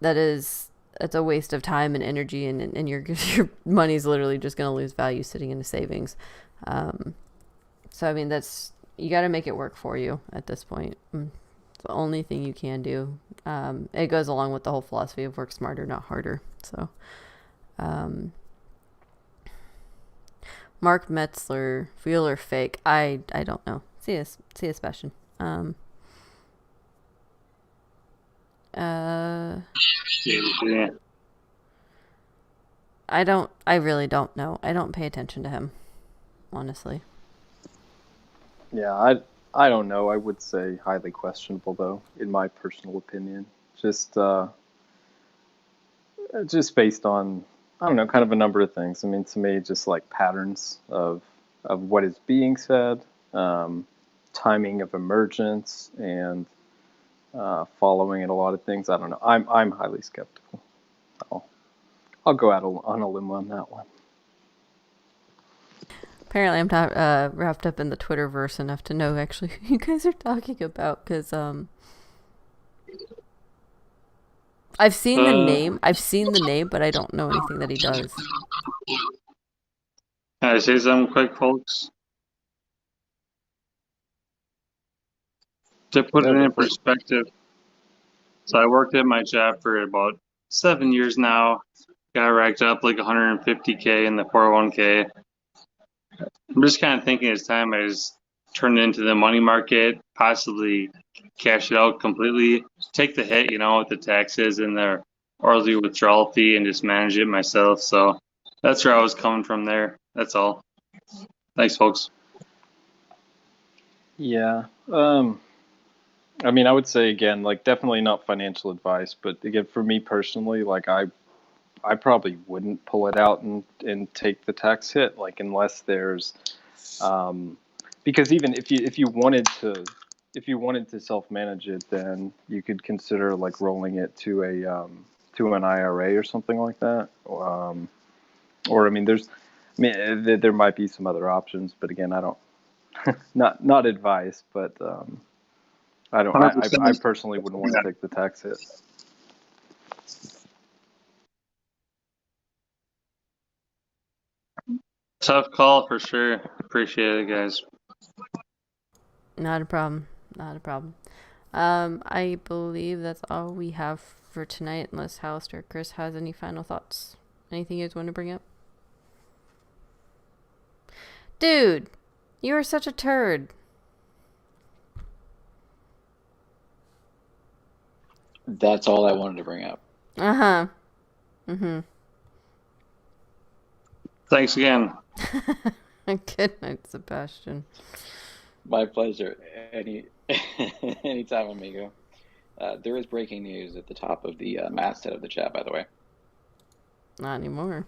A: it's a waste of time and energy, and your money's literally just going to lose value sitting in a savings. So I mean, you got to make it work for you at this point. It's the only thing you can do. It goes along with the whole philosophy of work smarter, not harder. So, Mark Metzler, real or fake? I don't know. See you, Sebastian.
D: Yeah.
A: I really don't know. I don't pay attention to him, honestly.
E: Yeah, I don't know. I would say highly questionable, though, in my personal opinion. Just based on, I don't know, kind of a number of things. I mean, to me, just like patterns of what is being said, timing of emergence, and following in a lot of things. I don't know. I'm highly skeptical. I'll go out on a limb on that one.
A: Apparently, I'm not wrapped up in the Twitterverse enough to know actually who you guys are talking about, because I've seen the name, but I don't know anything that he does.
D: Can I say something quick, folks? To put it in perspective, so I worked at my job for about 7 years now. Got racked up like 150K in the 401k. I'm just kind of thinking it's time I just turn it into the money market, possibly cash it out completely, take the hit, with the taxes and the early withdrawal fee, and just manage it myself. So that's where I was coming from there. That's all. Thanks, folks.
E: Yeah. I mean, I would say again, like definitely not financial advice, but again, for me personally, like I probably wouldn't pull it out and take the tax hit, like unless there's, because even if you wanted to self-manage it, then you could consider like rolling it to an IRA or something like that. Or I mean, there might be some other options, but again, I don't not advice, but I don't. I
D: 100%.
E: personally wouldn't want to take the tax hit.
D: Tough call for sure. Appreciate it, guys.
A: Not a problem. Not a problem. I believe that's all we have for tonight, unless Hallister or Chris has any final thoughts. Anything you guys want to bring up? Dude, you are such a turd.
B: That's all I wanted to bring up.
A: Uh-huh. Mm-hmm.
D: Thanks again.
A: Good night, Sebastian.
B: My pleasure. Anytime, amigo. There is breaking news at the top of the masthead of the chat, by the way.
A: Not anymore.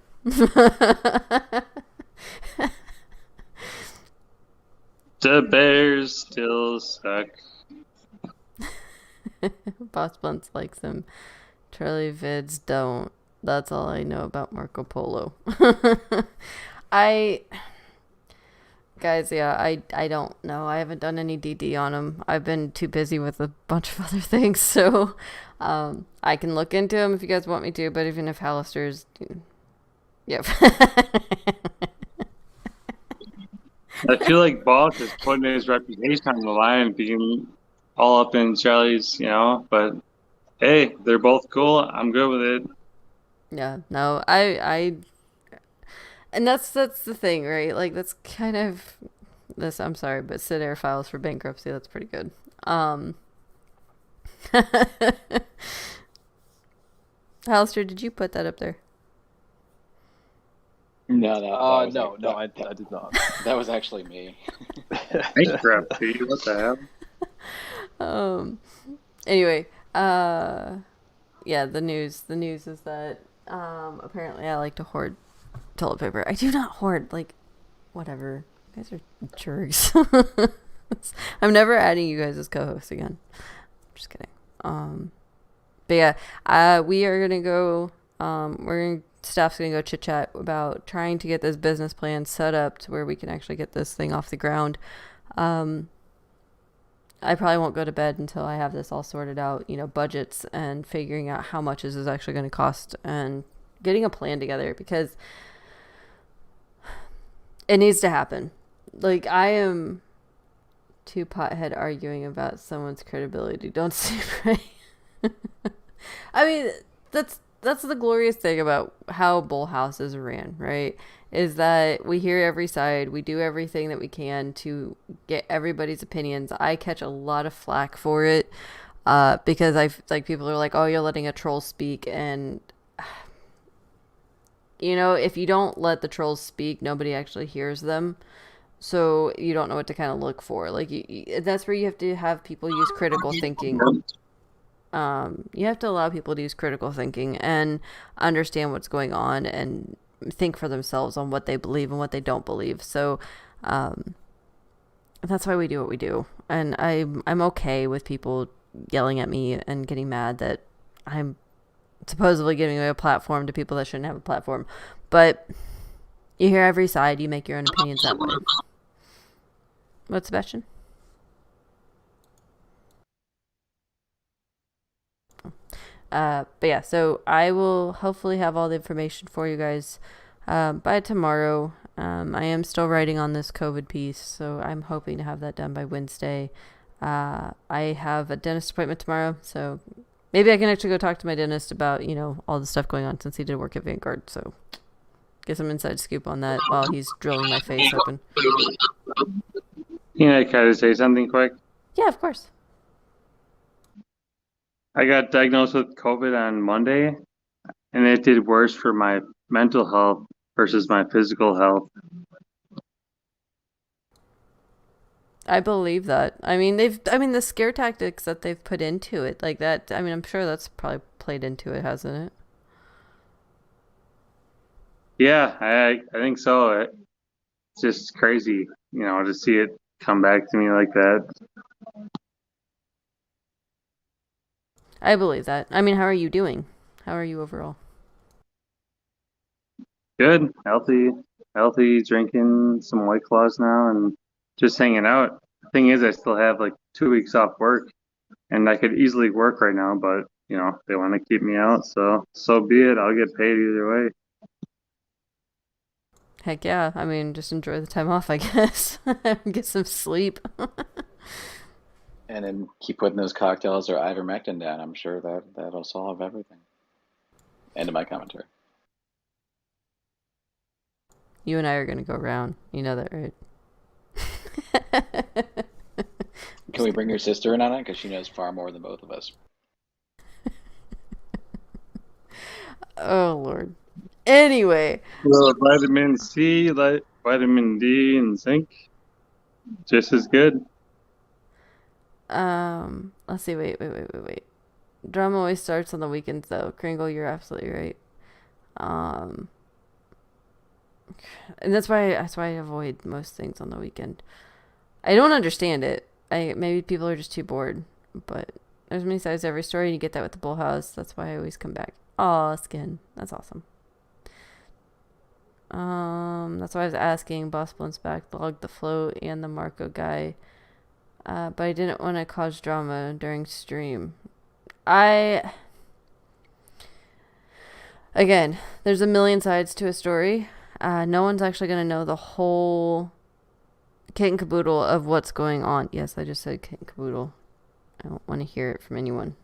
D: The Bears still suck.
A: Boss Blunts likes him. Charlie Vids don't. That's all I know about Marco Polo. Guys, yeah, I don't know. I haven't done any DD on him. I've been too busy with a bunch of other things, so I can look into him if you guys want me to, but even if Hallister's... Yep.
D: I feel like Balk is putting his reputation on the line, being all up in Charlie's, but hey, they're both cool. I'm good with it.
A: Yeah, no, and that's the thing, right? Like, that's kind of this. I'm sorry, but Sid Air files for bankruptcy. That's pretty good. Hallister, did you put that up there?
B: No,
E: No, I did not.
B: That was actually me.
D: Bankruptcy? What the hell?
A: Anyway, yeah, the news is that apparently I like to hoard toilet paper. I do not hoard, like, whatever. You guys are jerks. I'm never adding you guys as co-hosts again. Just kidding. But yeah, we are gonna go. Staff's gonna go chit chat about trying to get this business plan set up to where we can actually get this thing off the ground. I probably won't go to bed until I have this all sorted out, budgets and figuring out how much this is actually going to cost and getting a plan together, because it needs to happen. Like, I am too pothead arguing about someone's credibility. Don't seem right. I mean, that's the glorious thing about how BullHouse is ran, right? Is that we hear every side, we do everything that we can to get everybody's opinions. I catch a lot of flack for it, because people are like, oh, you're letting a troll speak, and if you don't let the trolls speak, nobody actually hears them, so you don't know what to kind of look for. Like, that's where you have to have people use critical thinking. You have to allow people to use critical thinking and understand what's going on and think for themselves on what they believe and what they don't believe. So that's why we do what we do. And I'm okay with people yelling at me and getting mad that I'm supposedly giving away a platform to people that shouldn't have a platform. But you hear every side, you make your own opinions that way. What, Sebastian? But yeah, so I will hopefully have all the information for you guys by tomorrow. I am still writing on this COVID piece, so I'm hoping to have that done by Wednesday. I have a dentist appointment tomorrow, so maybe I can actually go talk to my dentist about, all the stuff going on, since he did work at Vanguard. So get some inside scoop on that while he's drilling my face open.
D: Can I kind of say something quick?
A: Yeah, of course.
D: I got diagnosed with COVID on Monday, and it did worse for my mental health versus my physical health.
A: I believe that. I mean, the scare tactics that they've put into it, like that. I mean, I'm sure that's probably played into it, hasn't it?
D: Yeah, I think so. It's just crazy, to see it come back to me like that.
A: I believe that. I mean, how are you doing? How are you overall?
D: Good, healthy, drinking some White Claws now and just hanging out. The thing is, I still have like 2 weeks off work, and I could easily work right now, but they want to keep me out, so be it. I'll get paid either way.
A: Heck yeah. I mean, just enjoy the time off, I guess. Get some sleep.
B: And then keep putting those cocktails or ivermectin down. I'm sure that'll solve everything. End of my commentary.
A: You and I are going to go around. You know that, right?
B: Can we bring your sister in on it? Because she knows far more than both of us.
A: Oh, Lord. Anyway.
D: Well, vitamin C, like vitamin D, and zinc, just as good.
A: Let's see. Wait. Drama always starts on the weekends, though. Kringle, you're absolutely right. And that's why I avoid most things on the weekend. I don't understand it. Maybe people are just too bored, but there's many sides to every story, and you get that with the BullHouse. That's why I always come back. Aw, skin. That's awesome. That's why I was asking. Boss Blunt's back, log the float, and the Marco guy. But I didn't want to cause drama during stream. Again, there's a million sides to a story. No one's actually going to know the whole kit and caboodle of what's going on. Yes, I just said kit and caboodle. I don't want to hear it from anyone.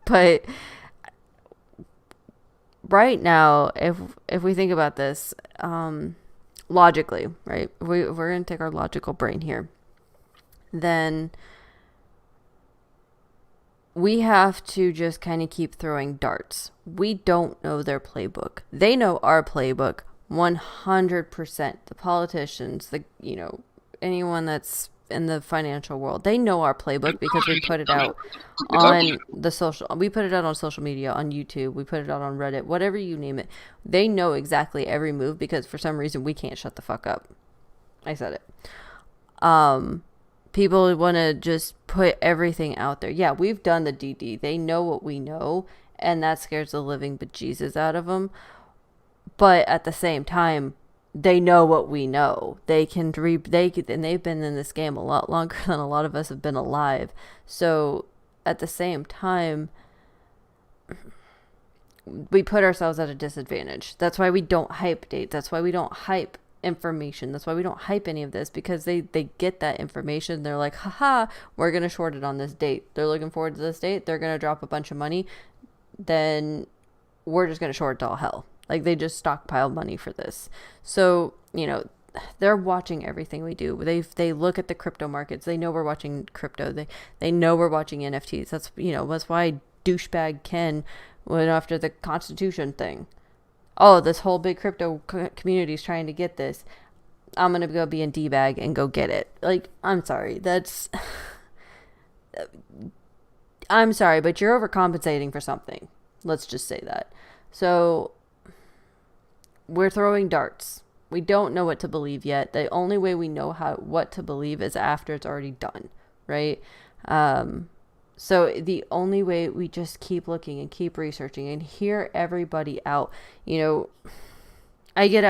A: But right now, if we think about this, logically, right? If we're going to take our logical brain here, then we have to just kind of keep throwing darts. We don't know their playbook. They know our playbook 100%. The politicians, anyone that's in the financial world, they know our playbook because we put it out on we put it out on social media, on YouTube, we put it out on Reddit, whatever you name it. They know exactly every move because for some reason we can't shut the fuck up. I said it. People want to just put everything out there. Yeah, we've done the DD. They know what we know, and that scares the living bejesus out of them. But at the same time, they know what we know. And they've been in this game a lot longer than a lot of us have been alive. So at the same time, we put ourselves at a disadvantage. That's why we don't hype dates. That's why we don't hype information. That's why we don't hype any of this, because they get that information. They're like, haha, we're going to short it on this date. They're looking forward to this date. They're going to drop a bunch of money. Then we're just going to short it to all hell. Like, they just stockpile money for this. So, they're watching everything we do. They look at the crypto markets. They know we're watching crypto. They know we're watching NFTs. That's why douchebag Ken went after the Constitution thing. Oh, this whole big crypto community is trying to get this. I'm going to go be in D-bag and go get it. Like, I'm sorry. I'm sorry, but you're overcompensating for something. Let's just say that. So, we're throwing darts. We don't know what to believe yet. The only way we know what to believe is after it's already done, right? So the only way, we just keep looking and keep researching and hear everybody out. I got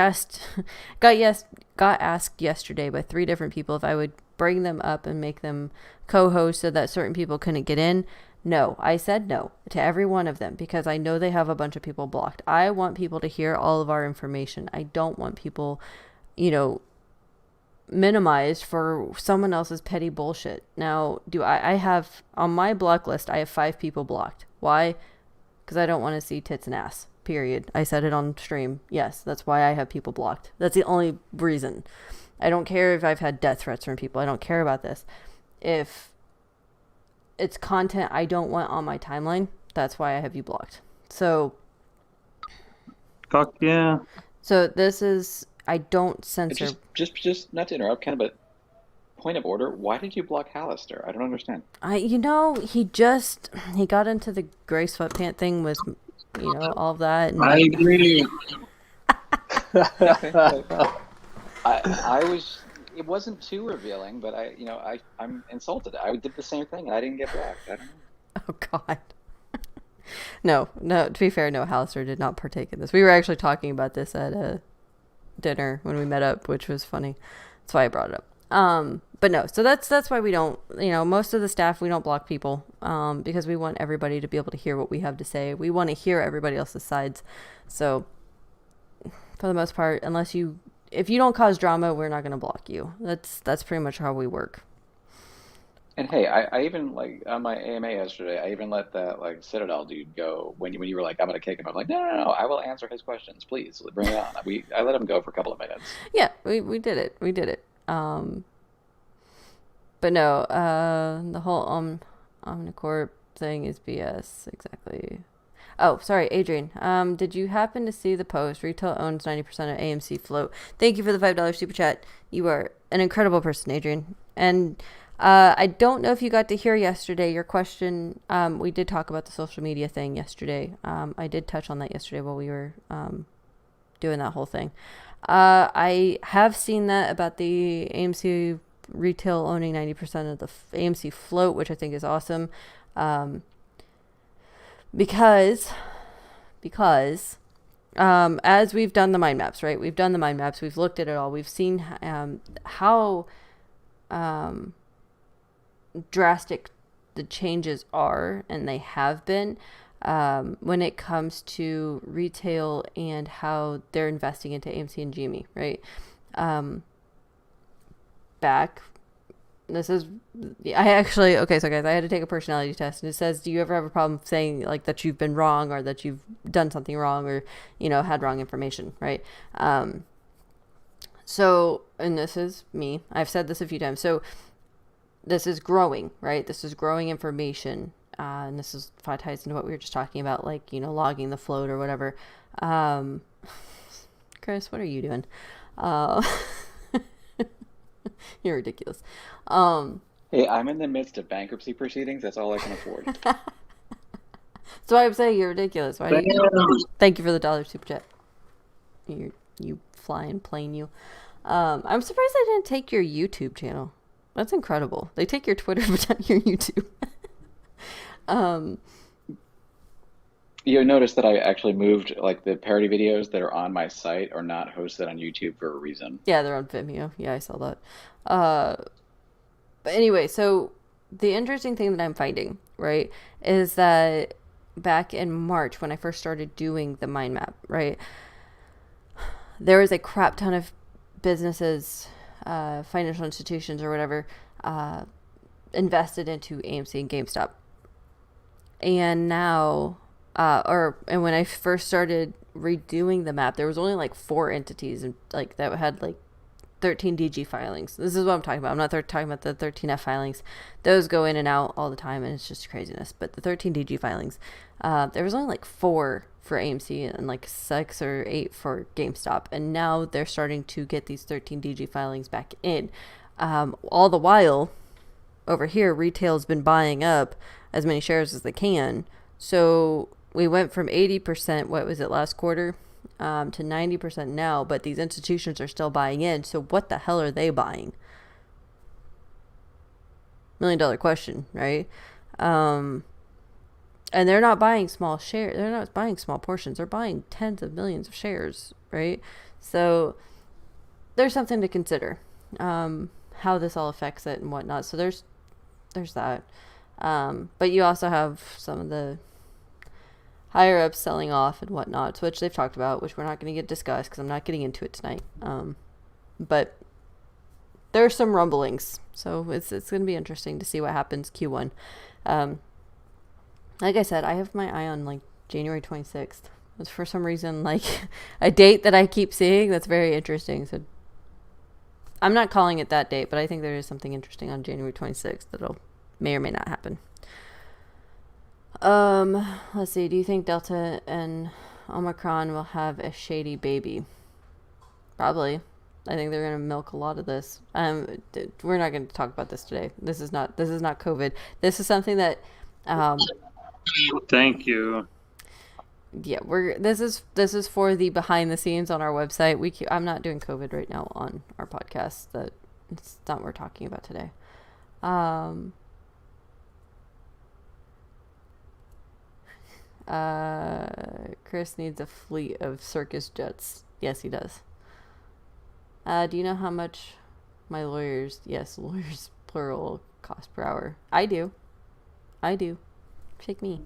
A: asked yesterday by 3 different people if I would bring them up and make them co-host so that certain people couldn't get in. No, I said no to every one of them because I know they have a bunch of people blocked. I want people to hear all of our information. I don't want people, minimized for someone else's petty bullshit. Now, I have on my block list, I have 5 people blocked. Why? Because I don't want to see tits and ass. Period. I said it on stream. Yes, that's why I have people blocked. That's the only reason. I don't care if I've had death threats from people. I don't care about this. If it's content I don't want on my timeline, that's why I have you blocked. So,
D: fuck yeah.
A: So this is, I don't censor.
B: Just not to interrupt, Ken, but point of order, why did you block Hallister? I don't understand.
A: He got into the gray sweatpant thing with, all of that. And
D: I agree.
B: it wasn't too revealing, but I'm insulted. I did the same thing and I didn't get blocked. I don't know.
A: Oh God. No. To be fair, no, Hallister did not partake in this. We were actually talking about this at a dinner when we met up, which was funny. That's why I brought it up. But no, so that's why we don't, most of the staff, we don't block people, because we want everybody to be able to hear what we have to say. We want to hear everybody else's sides. So for the most part, if you don't cause drama, we're not going to block you. That's pretty much how we work.
B: And hey, I even like on my AMA yesterday, I even let that like Citadel dude go when you were like, I'm gonna kick him. I'm like, no, I will answer his questions, please bring it on. I let him go for a couple of minutes.
A: Yeah, we did it. But no, the whole Omnicorp thing is BS. Exactly. Oh, sorry, Adrian. Did you happen to see the post? Retail owns 90% of AMC float. Thank you for the $5 super chat. You are an incredible person, Adrian. And I don't know if you got to hear yesterday your question. We did talk about the social media thing yesterday. I did touch on that yesterday while we were doing that whole thing. I have seen that about the AMC retail owning 90% of the AMC float, which I think is awesome. Because as we've done the mind maps, right? We've done the mind maps. We've looked at it all. We've seen how drastic the changes are, and they have been, when it comes to retail and how they're investing into AMC and GME, right? Okay, so guys, I had to take a personality test, and it says, do you ever have a problem saying like that you've been wrong, or that you've done something wrong, or had wrong information, right? So, and this is me, I've said this a few times, so this is growing, right? This is growing information, and this is ties into what we were just talking about, like logging the float or whatever. Chris, what are you doing? You're ridiculous.
B: Hey, I'm in the midst of bankruptcy proceedings. That's all I can afford.
A: So I'm saying you're ridiculous. Thank you for the $1 super chat. You flying plane, you. I'm surprised they didn't take your YouTube channel. That's incredible. They take your Twitter, but not your YouTube.
B: You notice that I actually moved like the parody videos that are on my site are not hosted on YouTube for a reason.
A: Yeah, they're on Vimeo. Yeah, I saw that. But anyway, so the interesting thing that I'm finding, right, is that back in March when I first started doing the mind map, right, there was a crap ton of businesses, financial institutions or whatever, invested into AMC and GameStop. And now, and when I first started redoing the map, there was only like 4 entities and like that had like 13 DG filings. This is what I'm talking about. I'm not talking about the 13F filings. Those go in and out all the time, and it's just craziness. But the 13 DG filings, there was only like 4 for AMC and like 6 or 8 for GameStop. And now they're starting to get these 13 DG filings back in. All the while, over here, retail's been buying up as many shares as they can. So we went from 80%, what was it, last quarter, to 90% now, but these institutions are still buying in. So what the hell are they buying? $1 million question, right? And they're not buying small shares. They're not buying small portions. They're buying tens of millions of shares, right? So there's something to consider, how this all affects it and whatnot. So there's that. But you also have some of the higher ups selling off and whatnot, which they've talked about, which we're not going to get discussed because I'm not getting into it tonight. But there are some rumblings, so it's going to be interesting to see what happens Q1. Like I said, I have my eye on like January 26th. It's for some reason like a date that I keep seeing that's very interesting. So I'm not calling it that date, but I think there is something interesting on January 26th that'll may or may not happen. Let's see. Do you think Delta and Omicron will have a shady baby? Probably. I think they're going to milk a lot of this. We're not going to talk about this today. This is not COVID. This is something that,
D: Thank you.
A: Yeah, this is for the behind the scenes on our website. I'm not doing COVID right now on our podcast. it's not what we're talking about today. Chris needs a fleet of circus jets. Yes, he does. Do you know how much my lawyers, yes, lawyers plural, cost per hour? I do. Shake me.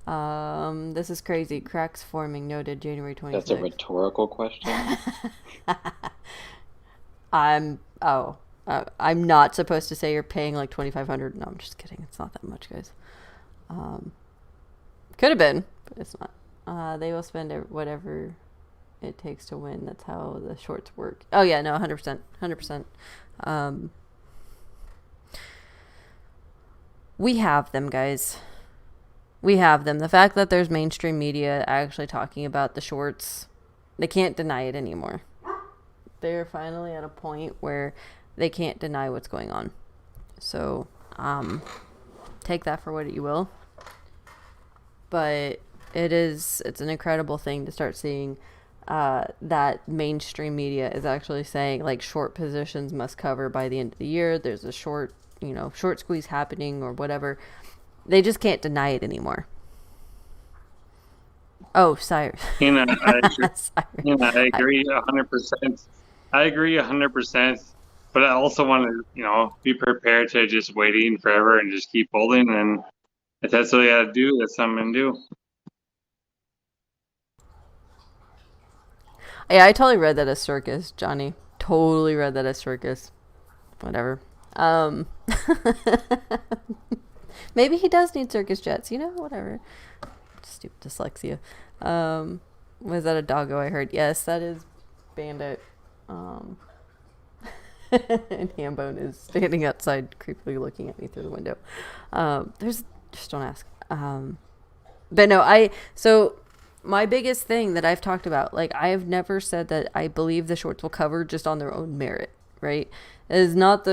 A: This is crazy. Cracks forming noted January 26th.
B: That's a rhetorical question.
A: I'm not supposed to say you're paying like $2,500. No, I'm just kidding. It's not that much, guys. Could have been, but it's not. They will spend whatever it takes to win. That's how the shorts work. Oh yeah, no, 100%. We have them, guys. We have them. The fact that there's mainstream media actually talking about the shorts, they can't deny it anymore. They're finally at a point where they can't deny what's going on. So, take that for what you will. But it's an incredible thing to start seeing that mainstream media is actually saying like short positions must cover by the end of the year. There's a short squeeze happening or whatever. They just can't deny it anymore. Oh, Cyrus.
D: I agree 100%. I agree 100%. But I also want to, be prepared to just waiting forever and just keep holding. And if that's what you got to do, that's something to do.
A: Yeah, I totally read that as circus, Johnny. Totally read that as circus. Whatever. Maybe he does need circus jets, whatever. Stupid dyslexia. Was that a doggo I heard? Yes, that is Bandit. And Hambone is standing outside, creepily looking at me through the window. Just don't ask. But no, so my biggest thing that I've talked about, like I have never said that I believe the shorts will cover just on their own merit, right? That is not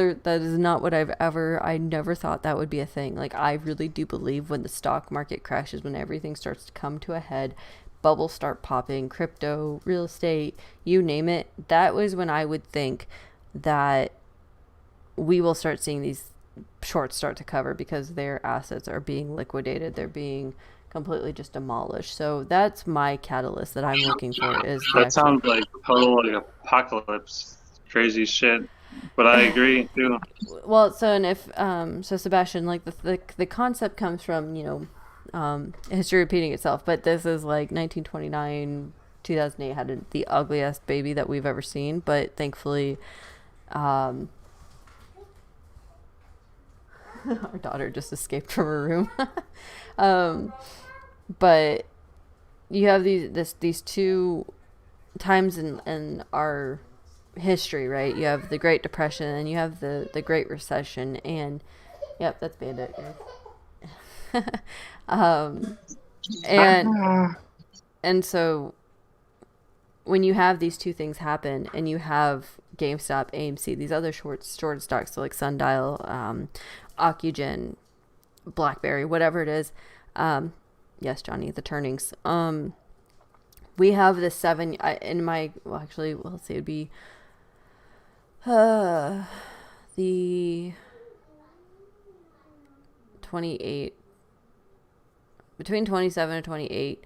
A: what I never thought that would be a thing. Like I really do believe when the stock market crashes, when everything starts to come to a head, bubbles start popping, crypto, real estate, you name it, that was when I would think that we will start seeing these shorts start to cover because their assets are being liquidated. They're being completely just demolished. So that's my catalyst that I'm looking for.
D: That sounds like total apocalypse, crazy shit. But I agree too.
A: Well, so and if so, Sebastian, like the concept comes from history repeating itself. But this is like 1929, 2008 had the ugliest baby that we've ever seen. But thankfully, our daughter just escaped from her room. But you have these two times in our history, right? You have the Great Depression and you have the Great Recession, and yep, that's Bandit. And so when you have these two things happen and you have GameStop, AMC, these other short stocks, so like Sundial, Ocugen, BlackBerry, whatever it is, yes, Johnny, the turnings, we have the seven let's see, it'd be the 28 between 27 and 28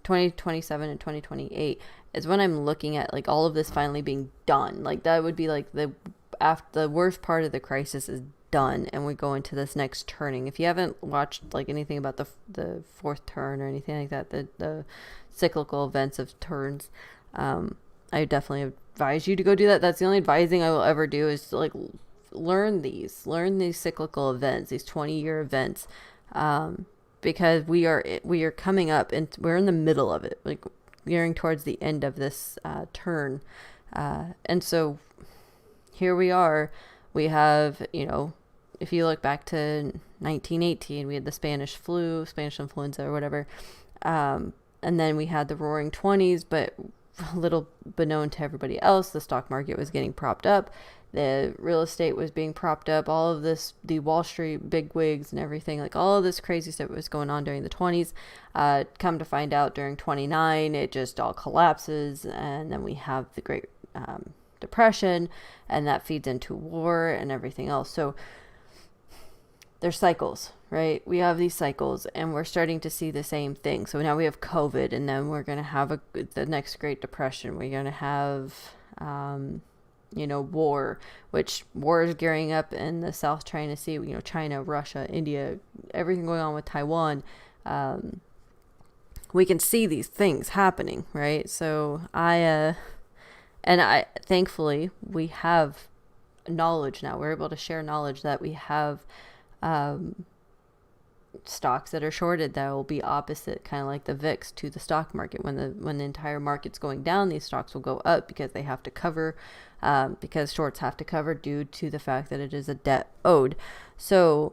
A: 2027 and 2028 is when I'm looking at like all of this finally being done. Like that would be like after the worst part of the crisis is done and we go into this next turning. If you haven't watched like anything about the fourth turn or anything like that, the cyclical events of turns, I definitely advise you to go do that. That's the only advising I will ever do, is to like learn these cyclical events, these 20-year events, because we are coming up and we're in the middle of it, like gearing towards the end of this turn, and so here we are. We have, if you look back to 1918, we had the Spanish flu, Spanish influenza or whatever, and then we had the Roaring 20s, but a little beknown to everybody else. The stock market was getting propped up. The real estate was being propped up. All of this, the Wall Street bigwigs and everything, like all of this crazy stuff was going on during the 20s. Come to find out during 29, it just all collapses. And then we have the Great depression, and that feeds into war and everything else. So there's cycles, right? We have these cycles, and we're starting to see the same thing. So now we have COVID, and then we're going to have the next Great Depression. We're going to have, war, which war is gearing up in the South China Sea, China, Russia, India, everything going on with Taiwan. We can see these things happening, right? So thankfully, we have knowledge now. We're able to share knowledge that we have stocks that are shorted that will be opposite, kind of like the VIX, to the stock market. When the entire market's going down, these stocks will go up because they have to cover, because shorts have to cover due to the fact that it is a debt owed. So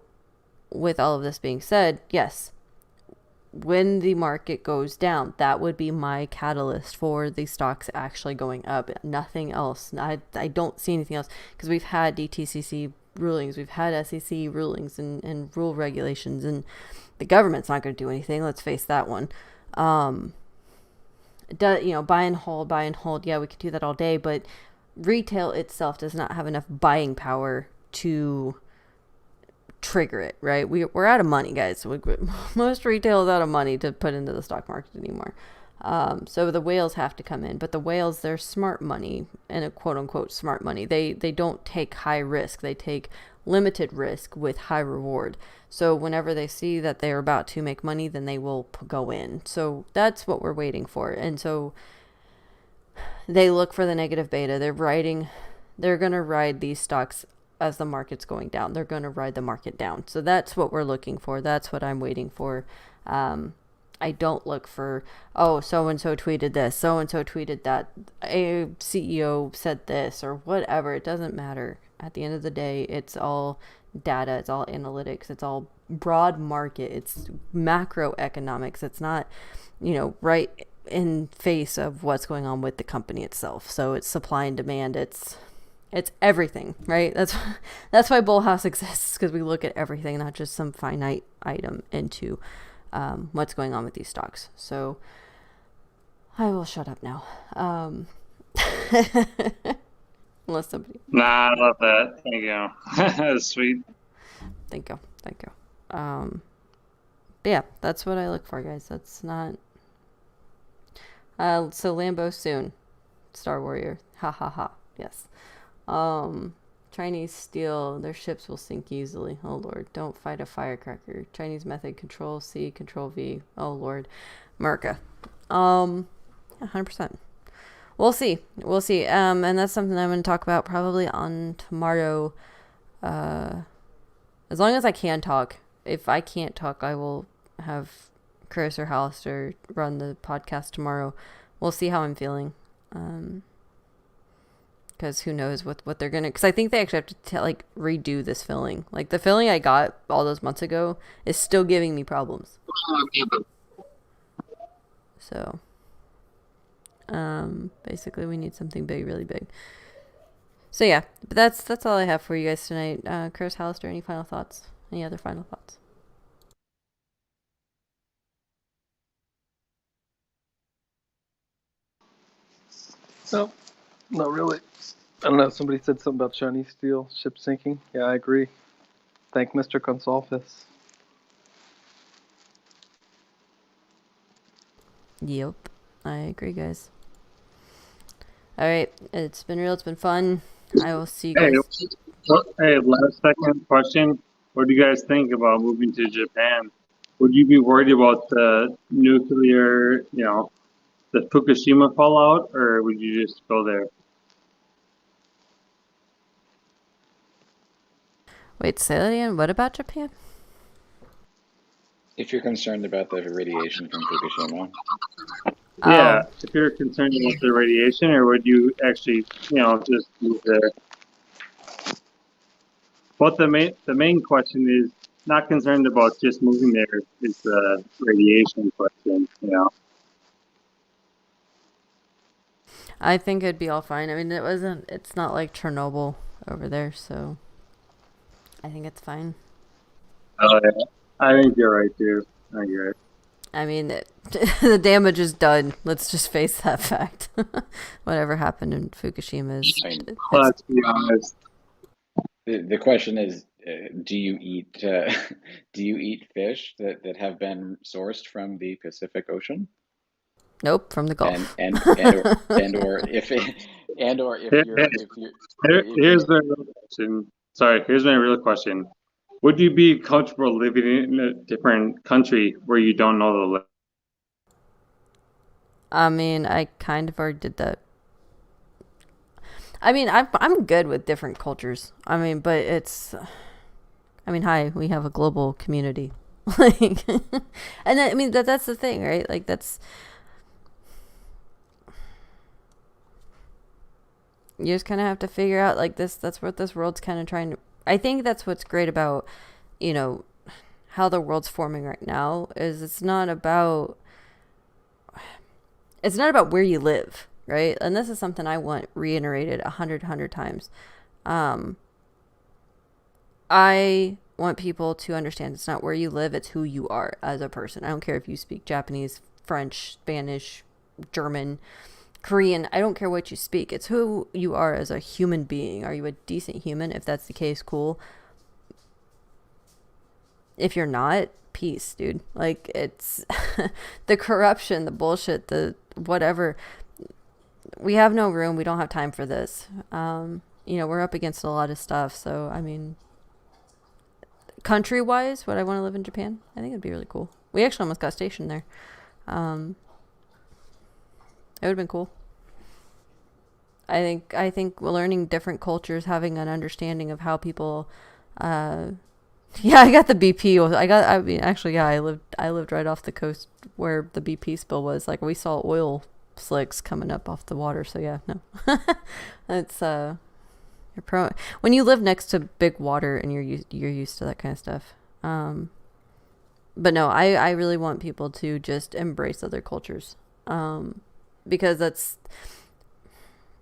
A: with all of this being said, yes, when the market goes down, that would be my catalyst for the stocks actually going up. Nothing else. I don't see anything else, because we've had DTCC rulings, we've had SEC rulings and rule regulations, and the government's not going to do anything. Let's face that one. Buy and hold. Yeah, we could do that all day, but retail itself does not have enough buying power to trigger it, right? We're out of money, guys. Most retail is out of money to put into the stock market anymore. So the whales have to come in, but the whales, they're smart money, and a quote unquote smart money. They don't take high risk. They take limited risk with high reward. So whenever they see that they're about to make money, then they will go in. So that's what we're waiting for. And so they look for the negative beta. They're going to ride these stocks as the market's going down. They're going to ride the market down. So that's what we're looking for. That's what I'm waiting for. I don't look for, so-and-so tweeted this, so-and-so tweeted that, a CEO said this, or whatever. It doesn't matter. At the end of the day, it's all data. It's all analytics. It's all broad market. It's macroeconomics. It's not, right in face of what's going on with the company itself. So it's supply and demand. It's everything, right? That's why BullHouse exists, because we look at everything, not just some finite item into what's going on with these stocks. So I will shut up now. Unless somebody.
D: Nah, I love that. Thank you. That's sweet.
A: Thank you. But yeah, that's what I look for, guys. That's not. So Lambo soon, Star Warrior. Ha ha ha. Yes. Chinese steel, their ships will sink easily. Oh Lord, don't fight a firecracker. Chinese method, Control C, Control V. Oh Lord, America. 100%. We'll see. And that's something I'm going to talk about probably on tomorrow. As long as I can talk. If I can't talk, I will have Chris or Hollister run the podcast tomorrow. We'll see how I'm feeling. Because who knows what they're gonna. Because I think they actually have to redo this filling. Like the filling I got all those months ago is still giving me problems. So, basically we need something big, really big. So yeah, but that's all I have for you guys tonight. Chris, Hollister, any final thoughts? Any other final thoughts?
E: No, not really. I don't know. Somebody said something about Chinese steel ship sinking. Yeah, I agree. Thank Mr. Gonsalves.
A: Yep, I agree, guys. All right, it's been real. It's been fun. I will see you guys.
D: Hey, last second question. What do you guys think about moving to Japan? Would you be worried about the nuclear, the Fukushima fallout, or would you just go there?
A: Wait, say that again. What about Japan?
B: If you're concerned about the radiation from Fukushima,
D: Yeah, if you're concerned about the radiation, or would you actually, just move there? But the main question is not concerned about just moving there. It's the radiation question.
A: I think it'd be all fine. I mean, it's not like Chernobyl over there, so I think it's fine.
D: Oh yeah, I think you're right too. I think you're right.
A: I mean, the damage is done. Let's just face that fact. Whatever happened in Fukushima is.
B: I mean,
D: Let's be honest.
B: the question is, do you eat do you eat fish that have been sourced from the Pacific Ocean?
A: Nope, from the
B: And
A: Gulf.
B: or if
D: Here's my real question. Sorry, here's my real question. Would you be comfortable living in a different country where you don't know the language?
A: I mean, I kind of already did that. I mean, I'm good with different cultures. I mean, but it's. I mean, hi, we have a global community, like, and I mean that's the thing, right? Like that's. You just kind of have to figure out like this. That's what this world's kind of trying to. I think that's what's great about, you know, how the world's forming right now is it's not about where you live, right? And this is something I want reiterated 100 times. I want people to understand it's not where you live, it's who you are as a person. I don't care if you speak Japanese, French, Spanish, German, Korean. I don't care what you speak. It's who you are as a human being. Are you a decent human? If that's the case, cool. If you're not, peace, dude. Like, it's the corruption, the bullshit, the whatever. We have no room. We don't have time for this. We're up against a lot of stuff. So, I mean, country-wise, would I want to live in Japan? I think it'd be really cool. We actually almost got stationed there. It would have been cool. I think learning different cultures, having an understanding of how people, I got the BP. I lived right off the coast where the BP spill was. Like, we saw oil slicks coming up off the water. So yeah, no, it's when you live next to big water and you're used to that kind of stuff. But no, I really want people to just embrace other cultures. Because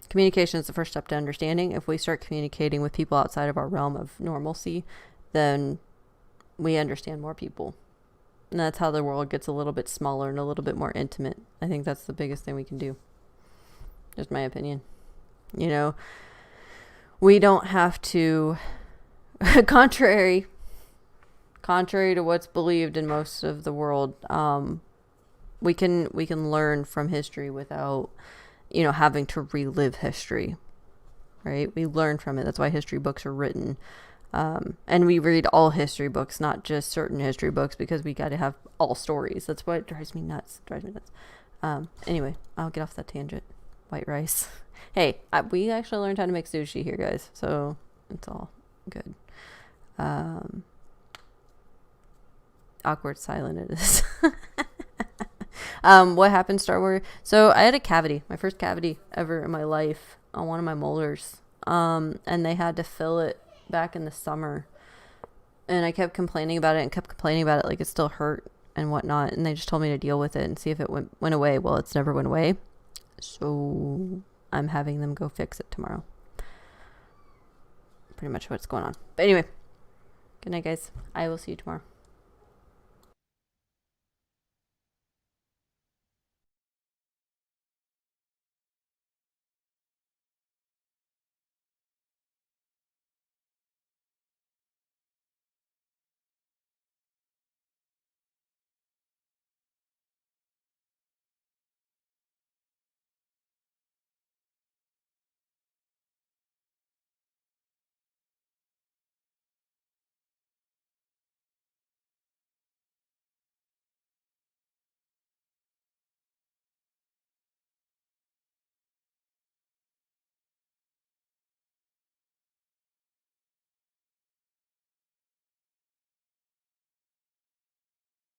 A: communication is the first step to understanding. If we start communicating with people outside of our realm of normalcy, then we understand more people. And that's how the world gets a little bit smaller and a little bit more intimate. I think that's the biggest thing we can do. Just my opinion. We don't have to, contrary to what's believed in most of the world, we can learn from history without, having to relive history, right? We learn from it. That's why history books are written. And we read all history books, not just certain history books, because we got to have all stories. That's what drives me nuts. Anyway, I'll get off that tangent. White rice. Hey, we actually learned how to make sushi here, guys. So it's all good. Awkward silent it is. What happened, Star Wars? So I had a cavity, my first cavity ever in my life on one of my molars. And they had to fill it back in the summer. And I kept complaining about it like it still hurt and whatnot. And they just told me to deal with it and see if it went away. Well, it's never went away. So I'm having them go fix it tomorrow. Pretty much what's going on. But anyway, good night, guys. I will see you tomorrow.